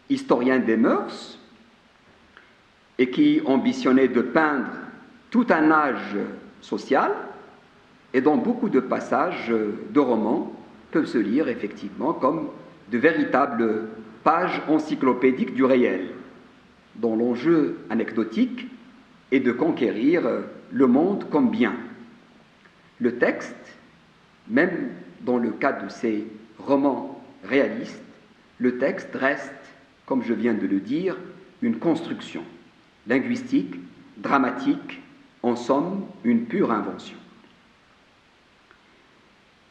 historien des mœurs et qui ambitionnait de peindre tout un âge social, et dont beaucoup de passages de romans peuvent se lire effectivement comme de véritables pages encyclopédiques du réel, dont l'enjeu anecdotique est de conquérir le monde comme bien. Le texte, même dans le cas de ces romans réalistes, le texte reste, comme je viens de le dire, une construction linguistique, dramatique, en somme, une pure invention.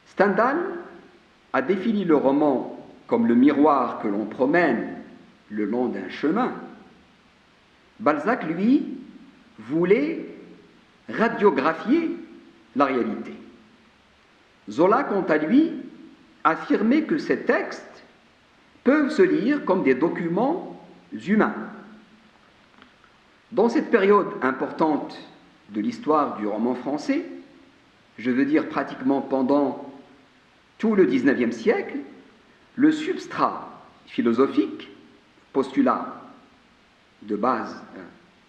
Stendhal a défini le roman comme le miroir que l'on promène le long d'un chemin. Balzac, lui, voulait radiographier la réalité. Zola, quant à lui, affirmait que ces textes peuvent se lire comme des documents humains. Dans cette période importante de l'histoire du roman français, je veux dire pratiquement pendant tout le XIXe siècle, le substrat philosophique, postulat de base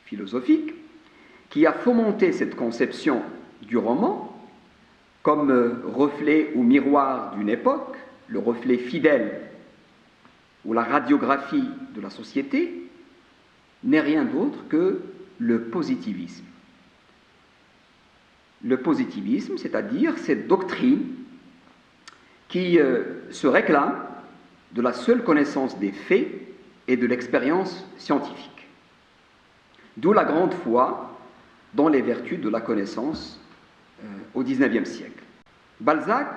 philosophique, qui a fomenté cette conception du roman comme reflet ou miroir d'une époque, le reflet fidèle ou la radiographie de la société, n'est rien d'autre que le positivisme. Le positivisme, c'est-à-dire cette doctrine qui se réclame de la seule connaissance des faits et de l'expérience scientifique. D'où la grande foi dans les vertus de la connaissance au XIXe siècle. Balzac,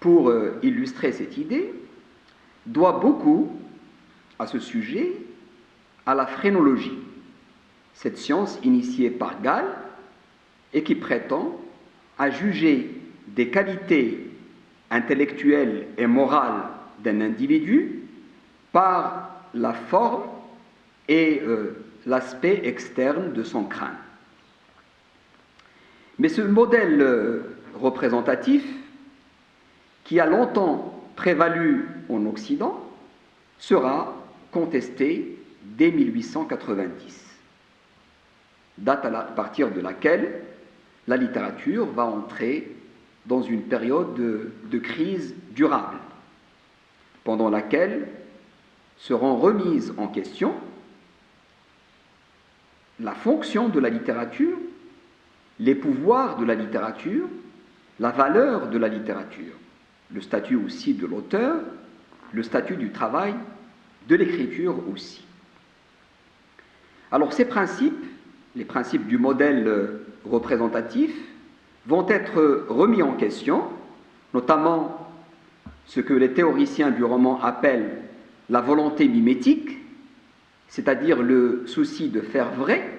pour illustrer cette idée, doit beaucoup à ce sujet à la phrénologie, cette science initiée par Gall et qui prétend à juger des qualités intellectuelles et morales d'un individu par la forme et l'aspect externe de son crâne. Mais ce modèle représentatif, qui a longtemps prévalu en Occident, sera contesté dès 1890, date à partir de laquelle la littérature va entrer dans une période de crise durable, pendant laquelle seront remises en question la fonction de la littérature, les pouvoirs de la littérature, la valeur de la littérature, le statut aussi de l'auteur, le statut du travail, de l'écriture aussi. Alors ces principes, les principes du modèle représentatif, vont être remis en question, notamment ce que les théoriciens du roman appellent la volonté mimétique, c'est-à-dire le souci de faire vrai,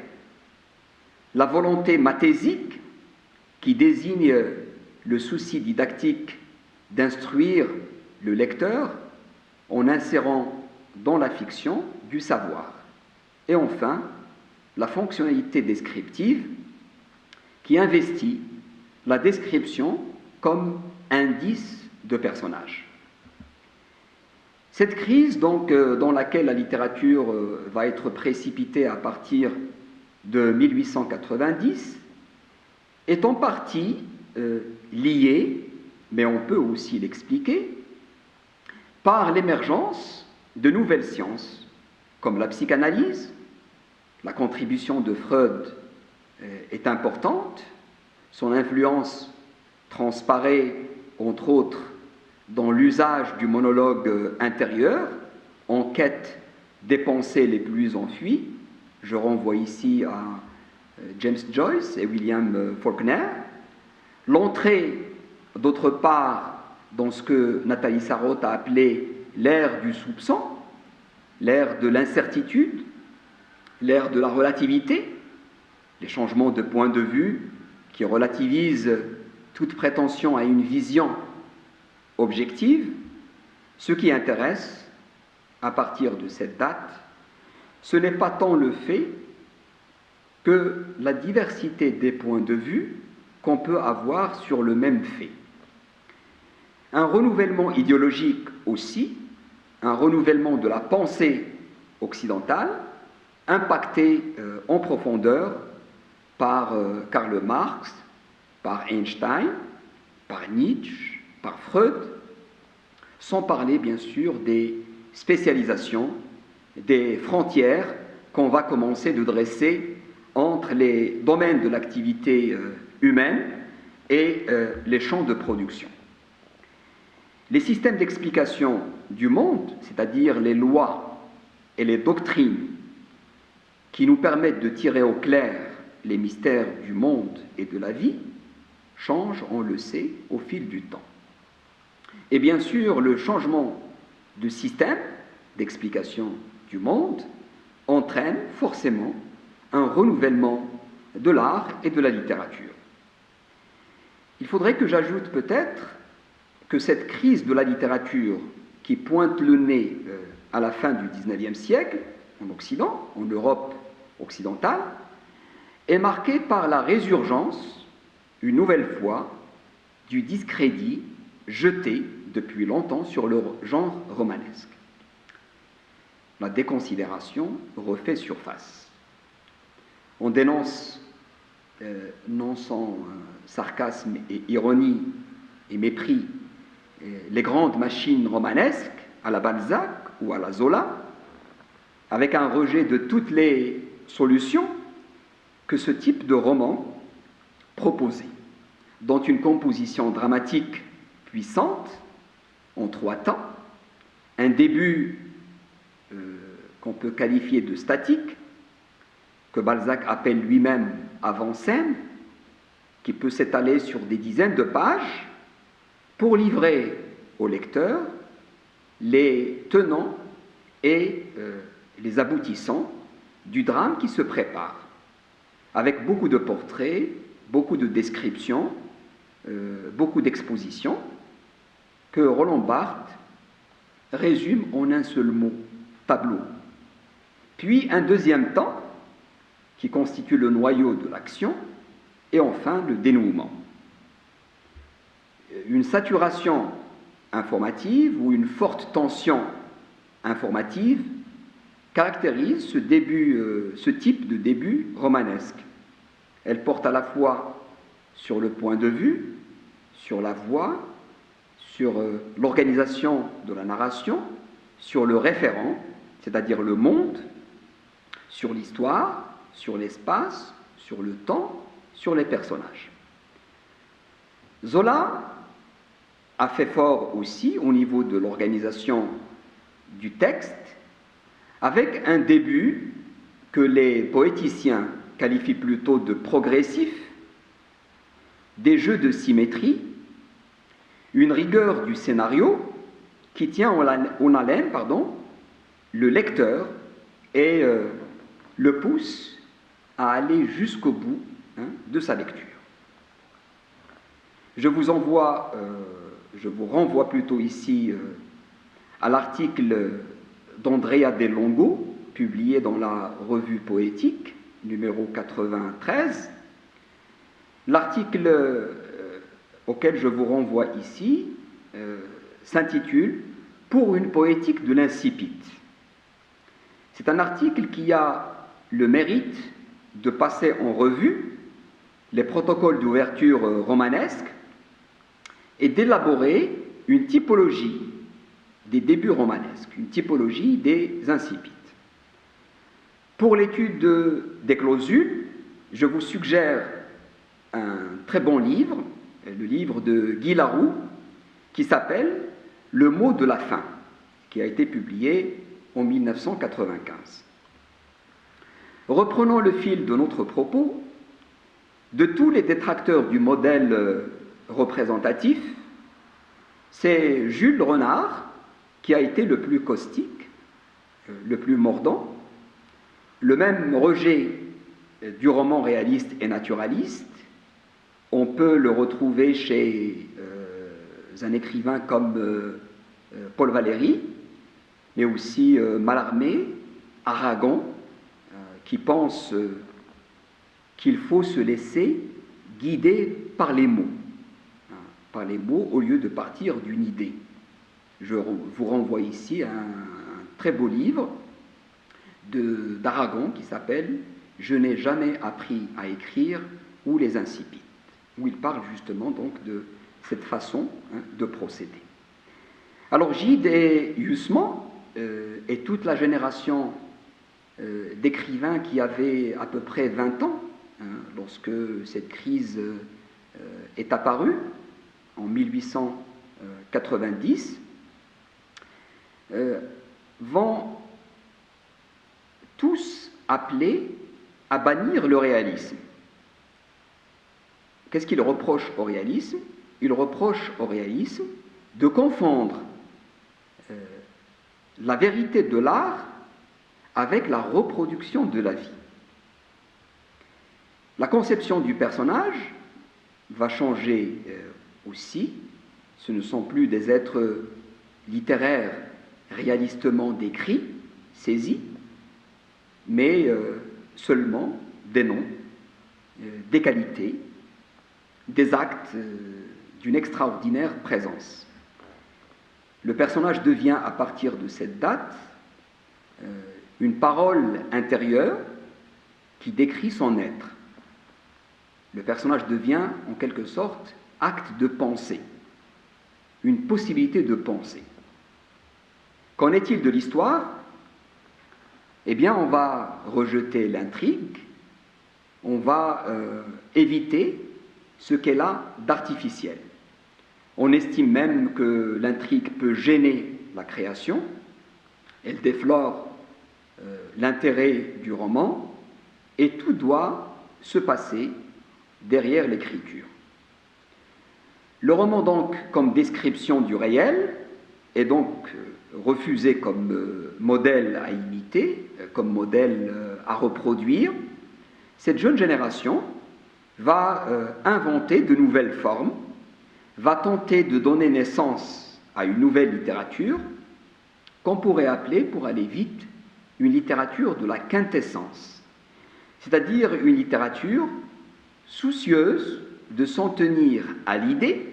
la volonté mathésique, qui désigne le souci didactique d'instruire le lecteur en insérant dans la fiction du savoir. Et enfin, la fonctionnalité descriptive qui investit la description comme indice de personnage. Cette crise, donc, dans laquelle la littérature va être précipitée à partir de 1890, est en partie liée, mais on peut aussi l'expliquer, par l'émergence de nouvelles sciences, comme la psychanalyse, La contribution de Freud est importante. Son influence transparaît, entre autres, dans l'usage du monologue intérieur, en quête des pensées les plus enfuies. Je renvoie ici à James Joyce et William Faulkner. L'entrée, d'autre part, dans ce que Nathalie Sarraute a appelé l'ère du soupçon, l'ère de l'incertitude, l'ère de la relativité, les changements de point de vue qui relativisent toute prétention à une vision objective. Ce qui intéresse, à partir de cette date, ce n'est pas tant le fait que la diversité des points de vue qu'on peut avoir sur le même fait. Un renouvellement idéologique aussi, un renouvellement de la pensée occidentale, impacté en profondeur par Karl Marx, par Einstein, par Nietzsche, par Freud, sans parler bien sûr des spécialisations, des frontières qu'on va commencer de dresser entre les domaines de l'activité humaine et les champs de production. Les systèmes d'explication du monde, c'est-à-dire les lois et les doctrines qui nous permettent de tirer au clair les mystères du monde et de la vie, changent, on le sait, au fil du temps. Et bien sûr, le changement de système d'explication du monde entraîne forcément un renouvellement de l'art et de la littérature. Il faudrait que j'ajoute peut-être que cette crise de la littérature qui pointe le nez à la fin du XIXe siècle, en Occident, en Europe occidentale, est marquée par la résurgence, une nouvelle fois, du discrédit jeté depuis longtemps sur le genre romanesque. La déconsidération refait surface. On dénonce, non sans sarcasme et ironie et mépris, les grandes machines romanesques à la Balzac ou à la Zola, avec un rejet de toutes les solutions que ce type de roman proposait, dont une composition dramatique puissante, en 3 temps, un début qu'on peut qualifier de statique, que Balzac appelle lui-même avant-scène, qui peut s'étaler sur des dizaines de pages, pour livrer au lecteur les tenants et les aboutissants du drame qui se prépare, avec beaucoup de portraits, beaucoup de descriptions, beaucoup d'expositions, que Roland Barthes résume en un seul mot, tableau. Puis un deuxième temps, qui constitue le noyau de l'action, et enfin le dénouement. Une saturation informative ou une forte tension informative caractérise ce type de début romanesque. Elle porte à la fois sur le point de vue, sur la voix, sur l'organisation de la narration, sur le référent, c'est-à-dire le monde, sur l'histoire, sur l'espace, sur le temps, sur les personnages. Zola a fait fort aussi au niveau de l'organisation du texte, avec un début que les poéticiens qualifient plutôt de progressif, des jeux de symétrie, une rigueur du scénario qui tient en haleine le lecteur et le pousse à aller jusqu'au bout de sa lecture. Je vous renvoie plutôt ici à l'article d'Andrea Del Longo, publié dans la Revue Poétique, numéro 93. L'article auquel je vous renvoie ici s'intitule « Pour une poétique de l'insipide ». C'est un article qui a le mérite de passer en revue les protocoles d'ouverture romanesques et d'élaborer une typologie des débuts romanesques, une typologie des insipides. Pour l'étude des clausules, je vous suggère un très bon livre, le livre de Guy Laroux, qui s'appelle « Le mot de la fin », qui a été publié en 1995. Reprenons le fil de notre propos. De tous les détracteurs du modèle représentatif, c'est Jules Renard qui a été le plus caustique, le plus mordant. Le même rejet du roman réaliste et naturaliste, on peut le retrouver chez un écrivain comme Paul Valéry, mais aussi Mallarmé, Aragon, qui pense qu'il faut se laisser guider par les mots au lieu de partir d'une idée. Je vous renvoie ici à un très beau livre d'Aragon qui s'appelle « Je n'ai jamais appris à écrire » ou « Les Incipides », où il parle justement donc de cette façon de procéder. Alors Gide et Huysmans et toute la génération d'écrivains qui avaient à peu près 20 ans lorsque cette crise est apparue en 1890, vont tous appeler à bannir le réalisme. Qu'est-ce qu'ils reprochent au réalisme? Ils reprochent au réalisme de confondre la vérité de l'art avec la reproduction de la vie. La conception du personnage va changer aussi. Ce ne sont plus des êtres littéraires réalistement décrits, saisis, mais seulement des noms, des qualités, des actes d'une extraordinaire présence. Le personnage devient, à partir de cette date, une parole intérieure qui décrit son être. Le personnage devient, en quelque sorte, acte de pensée, une possibilité de penser. Qu'en est-il de l'histoire? Eh bien, on va rejeter l'intrigue, on va éviter ce qu'elle a d'artificiel. On estime même que l'intrigue peut gêner la création, elle déflore l'intérêt du roman, et tout doit se passer derrière l'écriture. Le roman, donc, comme description du réel, est donc refusé comme modèle à imiter, comme modèle à reproduire. Cette jeune génération va inventer de nouvelles formes, va tenter de donner naissance à une nouvelle littérature qu'on pourrait appeler, pour aller vite, une littérature de la quintessence, c'est-à-dire une littérature soucieuse de s'en tenir à l'idée,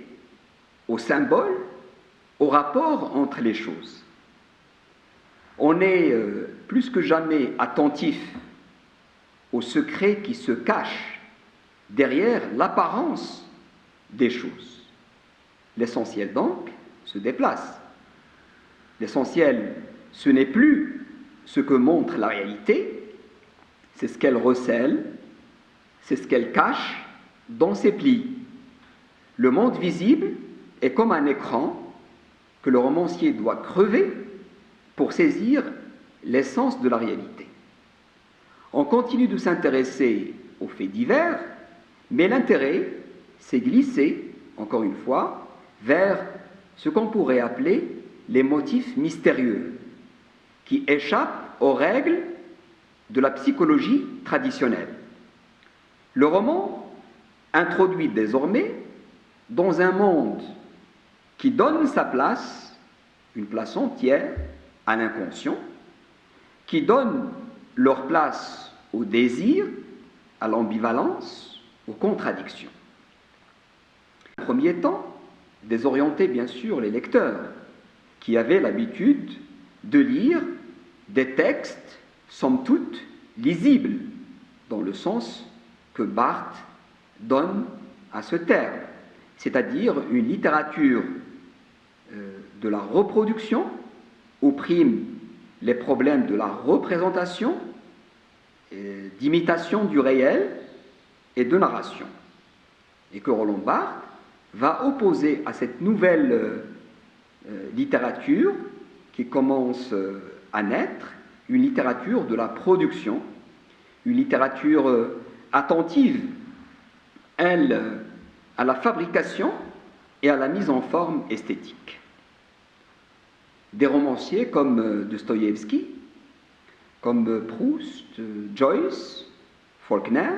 au symbole, au rapport entre les choses. On est plus que jamais attentif aux secrets qui se cachent derrière l'apparence des choses. L'essentiel, donc, se déplace. L'essentiel, ce n'est plus ce que montre la réalité, c'est ce qu'elle recèle, c'est ce qu'elle cache dans ses plis. Le monde visible est comme un écran que le romancier doit crever pour saisir l'essence de la réalité. On continue de s'intéresser aux faits divers, mais l'intérêt s'est glissé, encore une fois, vers ce qu'on pourrait appeler les motifs mystérieux, qui échappent aux règles de la psychologie traditionnelle. Le roman introduit désormais dans un monde qui donne sa place, une place entière, à l'inconscient, qui donne leur place au désir, à l'ambivalence, aux contradictions. En premier temps, désorienter bien sûr les lecteurs, qui avaient l'habitude de lire des textes, somme toute, lisibles, dans le sens que Barthes donne à ce terme, c'est-à-dire une littérature de la reproduction, où priment les problèmes de la représentation, d'imitation du réel et de narration. Et que Roland Barthes va opposer à cette nouvelle littérature qui commence à naître, une littérature de la production, une littérature attentive, elle, à la fabrication et à la mise en forme esthétique. Des romanciers comme Dostoïevski, comme Proust, Joyce, Faulkner,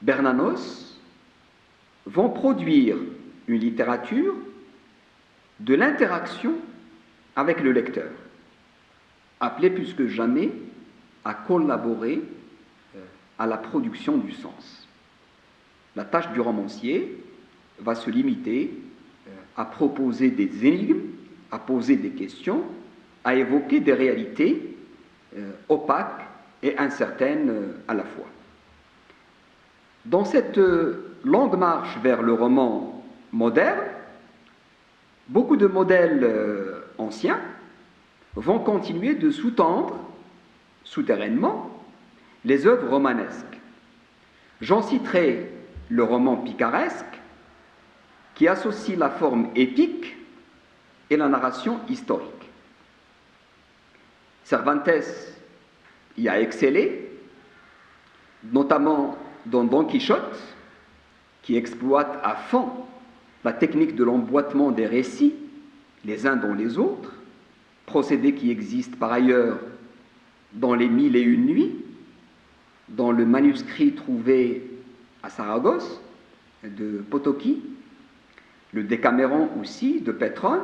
Bernanos, vont produire une littérature de l'interaction avec le lecteur, appelé plus que jamais à collaborer à la production du sens. La tâche du romancier va se limiter à proposer des énigmes, à poser des questions, à évoquer des réalités opaques et incertaines à la fois. Dans cette longue marche vers le roman moderne, beaucoup de modèles anciens vont continuer de sous-tendre souterrainement les œuvres romanesques. J'en citerai le roman picaresque qui associe la forme épique et la narration historique. Cervantes y a excellé, notamment dans Don Quichotte, qui exploite à fond la technique de l'emboîtement des récits, les uns dans les autres, procédé qui existe par ailleurs dans les Mille et une nuits, dans le manuscrit trouvé à Saragosse de Potocki, le Décaméron aussi de Pétrone,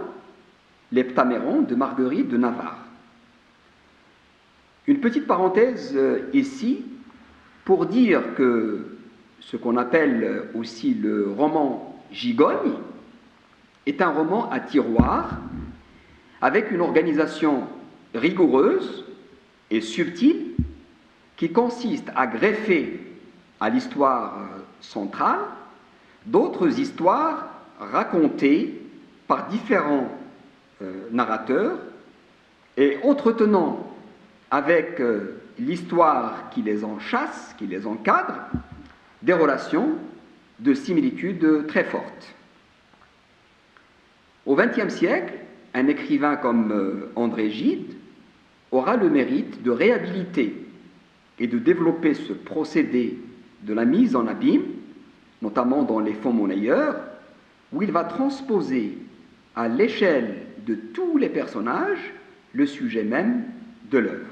l'Heptaméron de Marguerite de Navarre. Une petite parenthèse ici pour dire que ce qu'on appelle aussi le roman gigogne est un roman à tiroir avec une organisation rigoureuse et subtile qui consiste à greffer à l'histoire centrale d'autres histoires racontées par différents narrateurs et entretenant avec l'histoire qui les enchâsse, qui les encadre, des relations de similitude très fortes. Au XXe siècle, un écrivain comme André Gide aura le mérite de réhabiliter et de développer ce procédé de la mise en abîme, notamment dans Les Fonds monnayeurs, où il va transposer à l'échelle de tous les personnages le sujet même de l'œuvre.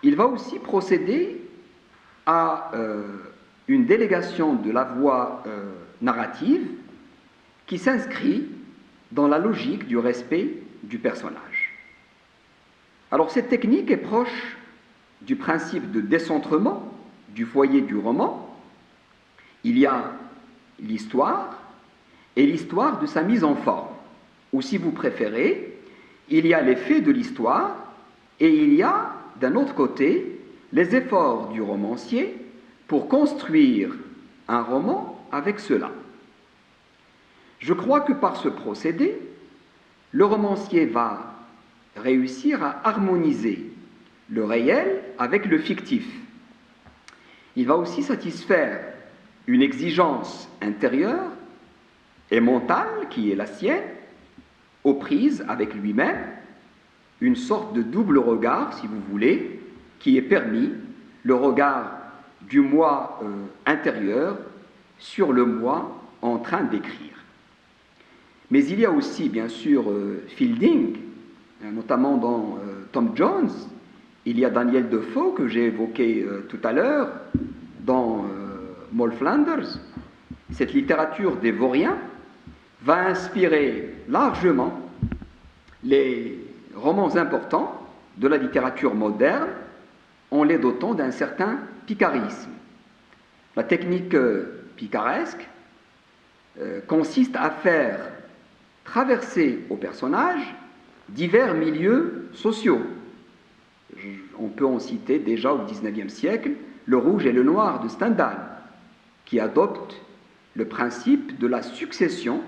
Il va aussi procéder à une délégation de la voix narrative qui s'inscrit dans la logique du respect du personnage. Alors cette technique est proche du principe de décentrement du foyer du roman. Il y a l'histoire et l'histoire de sa mise en forme. Ou si vous préférez, il y a les faits de l'histoire et il y a, d'un autre côté, les efforts du romancier pour construire un roman avec cela. Je crois que par ce procédé, le romancier va réussir à harmoniser le réel avec le fictif. Il va aussi satisfaire une exigence intérieure et mentale qui est la sienne, aux prises avec lui-même, une sorte de double regard, si vous voulez, qui est permis, le regard du moi intérieur sur le moi en train d'écrire. Mais il y a aussi, bien sûr, Fielding, notamment dans Tom Jones. Il y a Daniel Defoe, que j'ai évoqué tout à l'heure, dans Moll Flanders. Cette littérature des vauriens va inspirer largement les romans importants de la littérature moderne en les dotant d'un certain picarisme. La technique picaresque consiste à faire traverser au personnage divers milieux sociaux. On peut en citer déjà au XIXe siècle Le Rouge et le Noir de Stendhal, qui adopte le principe de la succession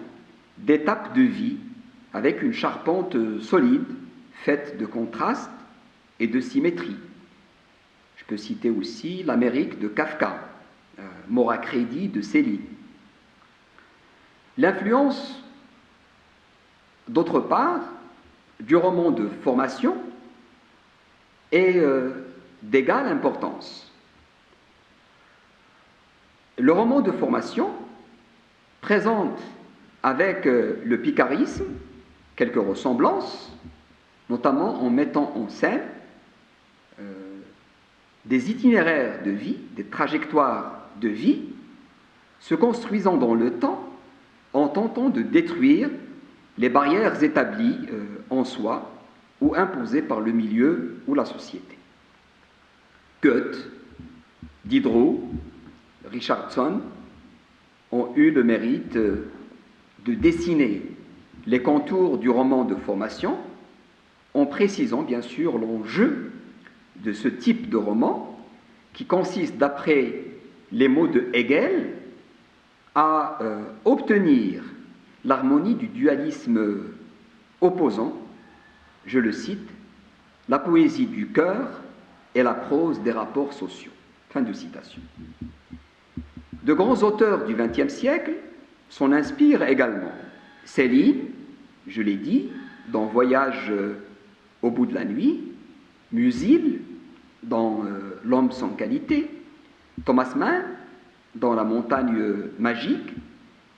d'étapes de vie avec une charpente solide, faite de contrastes et de symétrie. Je peux citer aussi l'Amérique de Kafka, Mort à crédit de Céline. L'influence, d'autre part, du roman de formation est d'égale importance. Le roman de formation présente avec le picarisme quelques ressemblances, notamment en mettant en scène des itinéraires de vie, des trajectoires de vie, se construisant dans le temps en tentant de détruire les barrières établies en soi ou imposées par le milieu ou la société. Goethe, Diderot, Richardson ont eu le mérite de dessiner les contours du roman de formation en précisant bien sûr l'enjeu de ce type de roman qui consiste, d'après les mots de Hegel, à obtenir l'harmonie du dualisme opposant, je le cite, la poésie du cœur et la prose des rapports sociaux. Fin de citation. De grands auteurs du XXe siècle s'en inspirent également. Céline, je l'ai dit, dans Voyage au bout de la nuit, Musil, dans L'homme sans qualité, Thomas Mann, dans La montagne magique,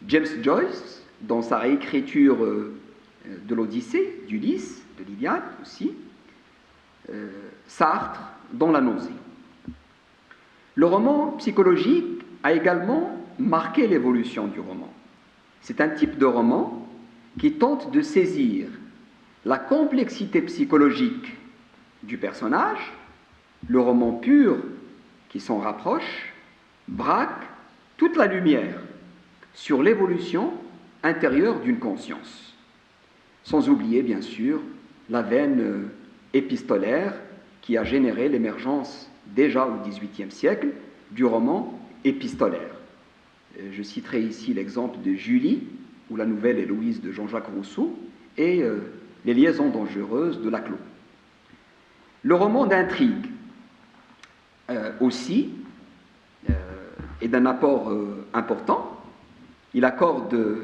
James Joyce, dans sa réécriture de l'Odyssée, d'Ulysse, de l'Iliade aussi, Sartre, dans La nausée. Le roman psychologique a également marqué l'évolution du roman. C'est un type de roman qui tente de saisir la complexité psychologique du personnage. Le roman pur, qui s'en rapproche, braque toute la lumière sur l'évolution intérieure d'une conscience, sans oublier bien sûr la veine épistolaire qui a généré l'émergence déjà au XVIIIe siècle du roman épistolaire. Je citerai ici l'exemple de Julie, ou La Nouvelle Héloïse de Jean-Jacques Rousseau, et Les Liaisons dangereuses de Laclos. Le roman d'intrigue aussi est d'un apport important. Il accorde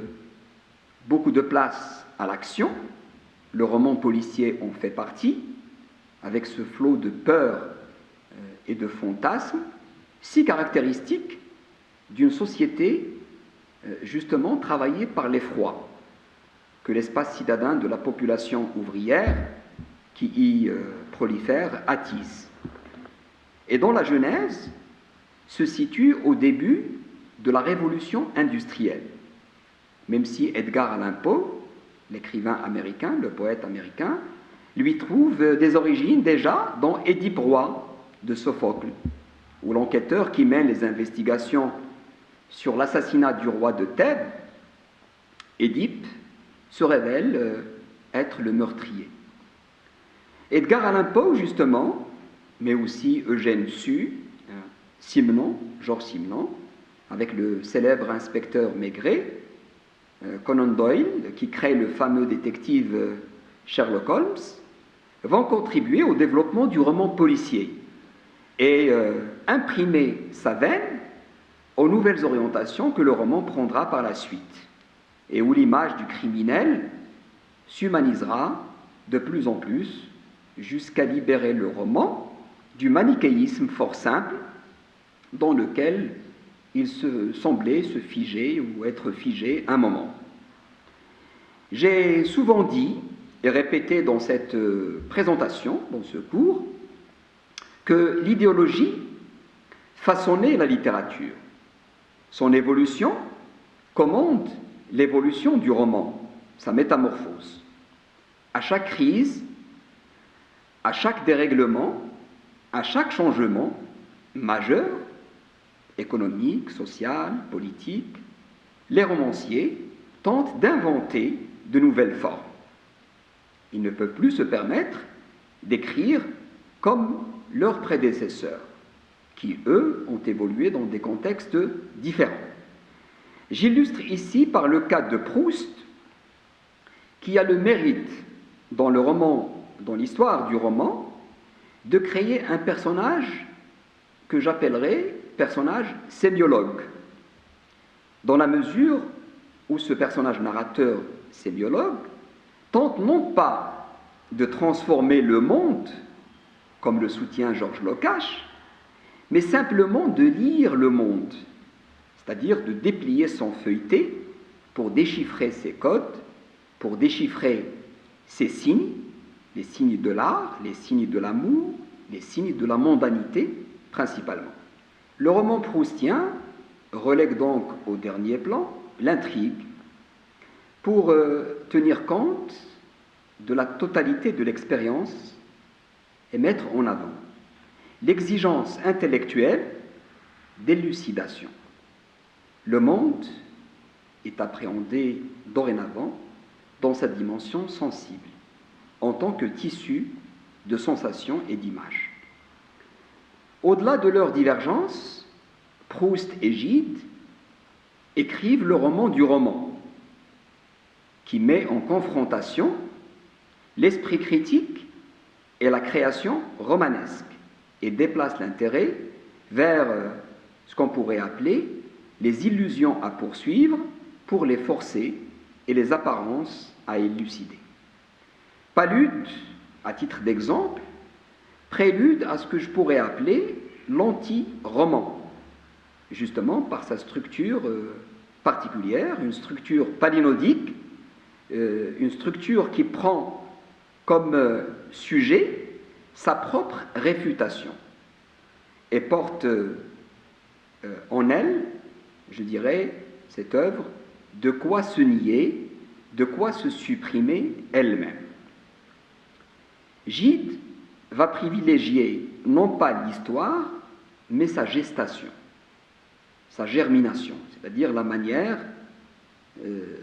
beaucoup de place à l'action. Le roman policier en fait partie, avec ce flot de peur et de fantasmes, si caractéristique d'une société justement travaillée par l'effroi, que l'espace citadin de la population ouvrière qui y prolifère attise. Et dont la genèse se situe au début de la révolution industrielle, même si Edgar Allan Poe, l'écrivain américain, le poète américain, lui trouve des origines déjà dans Édipe roi de Sophocle, où l'enquêteur qui mène les investigations sur l'assassinat du roi de Thèbes, Édipe, se révèle être le meurtrier. Edgar Allan Poe, justement, mais aussi Eugène Sue, Simenon, Georges Simenon, avec le célèbre inspecteur Maigret, Conan Doyle, qui crée le fameux détective Sherlock Holmes, vont contribuer au développement du roman policier et imprimer sa veine aux nouvelles orientations que le roman prendra par la suite, et où l'image du criminel s'humanisera de plus en plus jusqu'à libérer le roman du manichéisme fort simple dans lequel il semblait se figer ou être figé un moment. J'ai souvent dit et répété dans cette présentation, dans ce cours, que l'idéologie façonnait la littérature. Son évolution commande l'évolution du roman, sa métamorphose. À chaque crise, à chaque dérèglement, à chaque changement majeur, économique, social, politique, les romanciers tentent d'inventer de nouvelles formes. Ils ne peuvent plus se permettre d'écrire comme leurs prédécesseurs, qui, eux, ont évolué dans des contextes différents. J'illustre ici par le cas de Proust, qui a le mérite, dans le roman, dans l'histoire du roman, de créer un personnage que j'appellerais personnage sémiologue, dans la mesure où ce personnage narrateur sémiologue tente non pas de transformer le monde, comme le soutient Georges Lukács, mais simplement de lire le monde, c'est-à-dire de déplier son feuilleté pour déchiffrer ses codes, pour déchiffrer ses signes, les signes de l'art, les signes de l'amour, les signes de la mondanité principalement. Le roman proustien relègue donc au dernier plan l'intrigue pour tenir compte de la totalité de l'expérience et mettre en avant l'exigence intellectuelle d'élucidation. Le monde est appréhendé dorénavant dans sa dimension sensible, en tant que tissu de sensations et d'images. Au-delà de leur divergence, Proust et Gide écrivent le roman du roman, qui met en confrontation l'esprit critique et la création romanesque, et déplace l'intérêt vers ce qu'on pourrait appeler les illusions à poursuivre pour les forcer et les apparences à élucider. Palude, à titre d'exemple, prélude à ce que je pourrais appeler l'anti-roman, justement par sa structure particulière, une structure palynodique, une structure qui prend comme sujet sa propre réfutation et porte en elle, je dirais, cette œuvre, de quoi se nier, de quoi se supprimer elle-même. Gide va privilégier non pas l'histoire, mais sa gestation, sa germination, c'est-à-dire la manière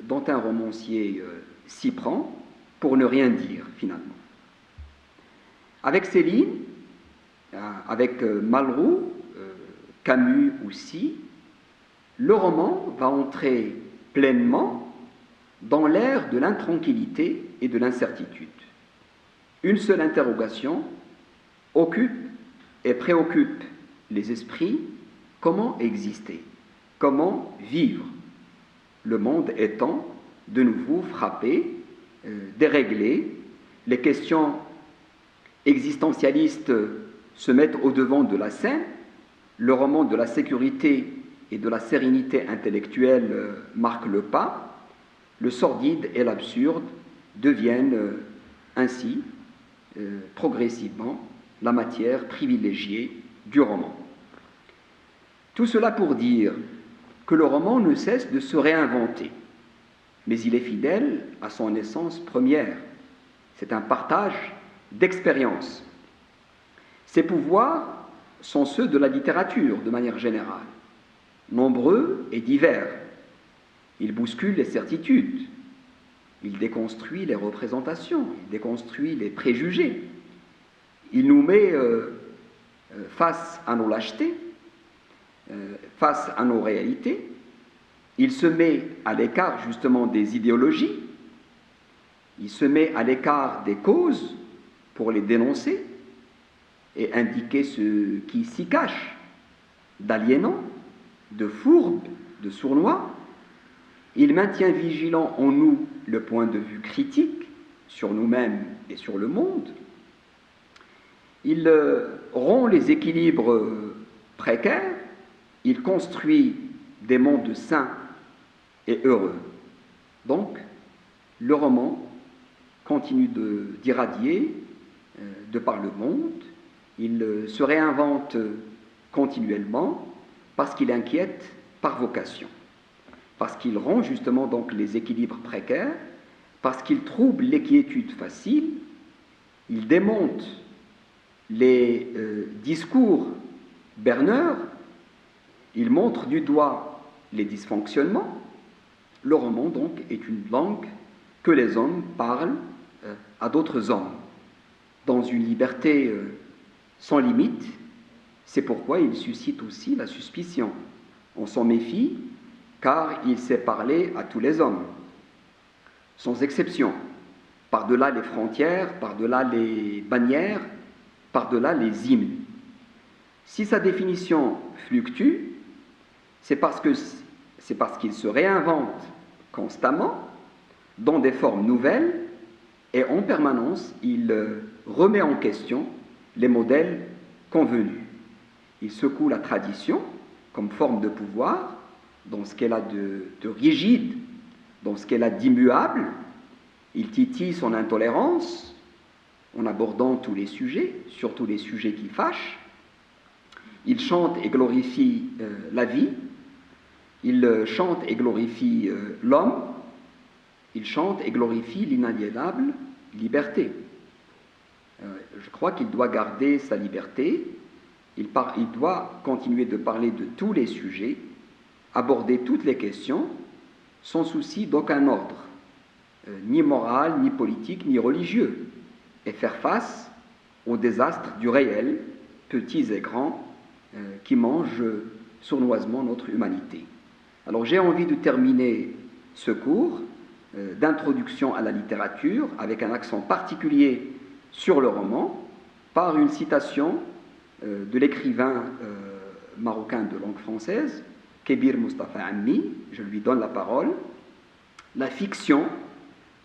dont un romancier s'y prend pour ne rien dire finalement. Avec Céline, avec Malraux, Camus aussi, le roman va entrer pleinement dans l'ère de l'intranquillité et de l'incertitude. Une seule interrogation occupe et préoccupe les esprits: comment exister, comment vivre, le monde étant de nouveau frappé, déréglé, les questions existentialistes se mettent au-devant de la scène, le roman de la sécurité et de la sérénité intellectuelle marque le pas, le sordide et l'absurde deviennent ainsi progressivement la matière privilégiée du roman. Tout cela pour dire que le roman ne cesse de se réinventer, mais il est fidèle à son essence première. C'est un partage d'expérience. Ses pouvoirs sont ceux de la littérature de manière générale, nombreux et divers. Il bouscule les certitudes, il déconstruit les représentations, il déconstruit les préjugés, il nous met face à nos lâchetés, face à nos réalités, il se met à l'écart justement des idéologies, il se met à l'écart des causes pour les dénoncer et indiquer ce qui s'y cache d'aliénant, de fourbe, de sournois. Il maintient vigilant en nous le point de vue critique sur nous-mêmes et sur le monde. Il rompt les équilibres précaires, il construit des mondes sains et heureux. Donc, le roman continue d'irradier de par le monde, il se réinvente continuellement parce qu'il inquiète par vocation, parce qu'il rompt justement donc les équilibres précaires, parce qu'il trouble les quiétudes faciles, il démonte les discours berneurs, il montre du doigt les dysfonctionnements. Le roman donc est une langue que les hommes parlent à d'autres hommes, dans une liberté sans limite. C'est pourquoi il suscite aussi la suspicion. On s'en méfie, car il sait parler à tous les hommes, sans exception, par-delà les frontières, par-delà les bannières, par-delà les hymnes. Si sa définition fluctue, c'est parce qu'il se réinvente constamment dans des formes nouvelles et en permanence, il remet en question les modèles convenus. Il secoue la tradition comme forme de pouvoir dans ce qu'elle a de rigide, dans ce qu'elle a d'immuable. Il titille son intolérance en abordant tous les sujets, surtout les sujets qui fâchent. Il chante et glorifie la vie. Il chante et glorifie l'homme. Il chante et glorifie l'inaliénable liberté. Je crois qu'il doit garder sa liberté. Il doit continuer de parler de tous les sujets, aborder toutes les questions, sans souci d'aucun ordre, ni moral, ni politique, ni religieux, et faire face aux désastres du réel, petits et grands, qui mangent sournoisement notre humanité. Alors j'ai envie de terminer ce cours d'introduction à la littérature avec un accent particulier sur le roman par une citation de l'écrivain marocain de langue française, Kébir Mustafa Ammi. Je lui donne la parole. La fiction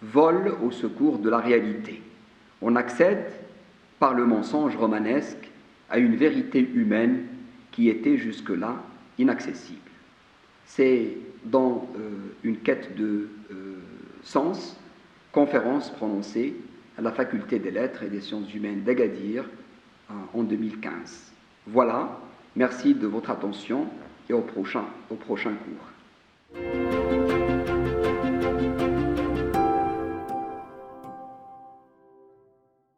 vole au secours de la réalité. On accède par le mensonge romanesque à une vérité humaine qui était jusque-là inaccessible. C'est dans une quête de sens, conférence prononcée à la Faculté des Lettres et des Sciences Humaines d'Agadir en 2015. Voilà, merci de votre attention et au prochain cours.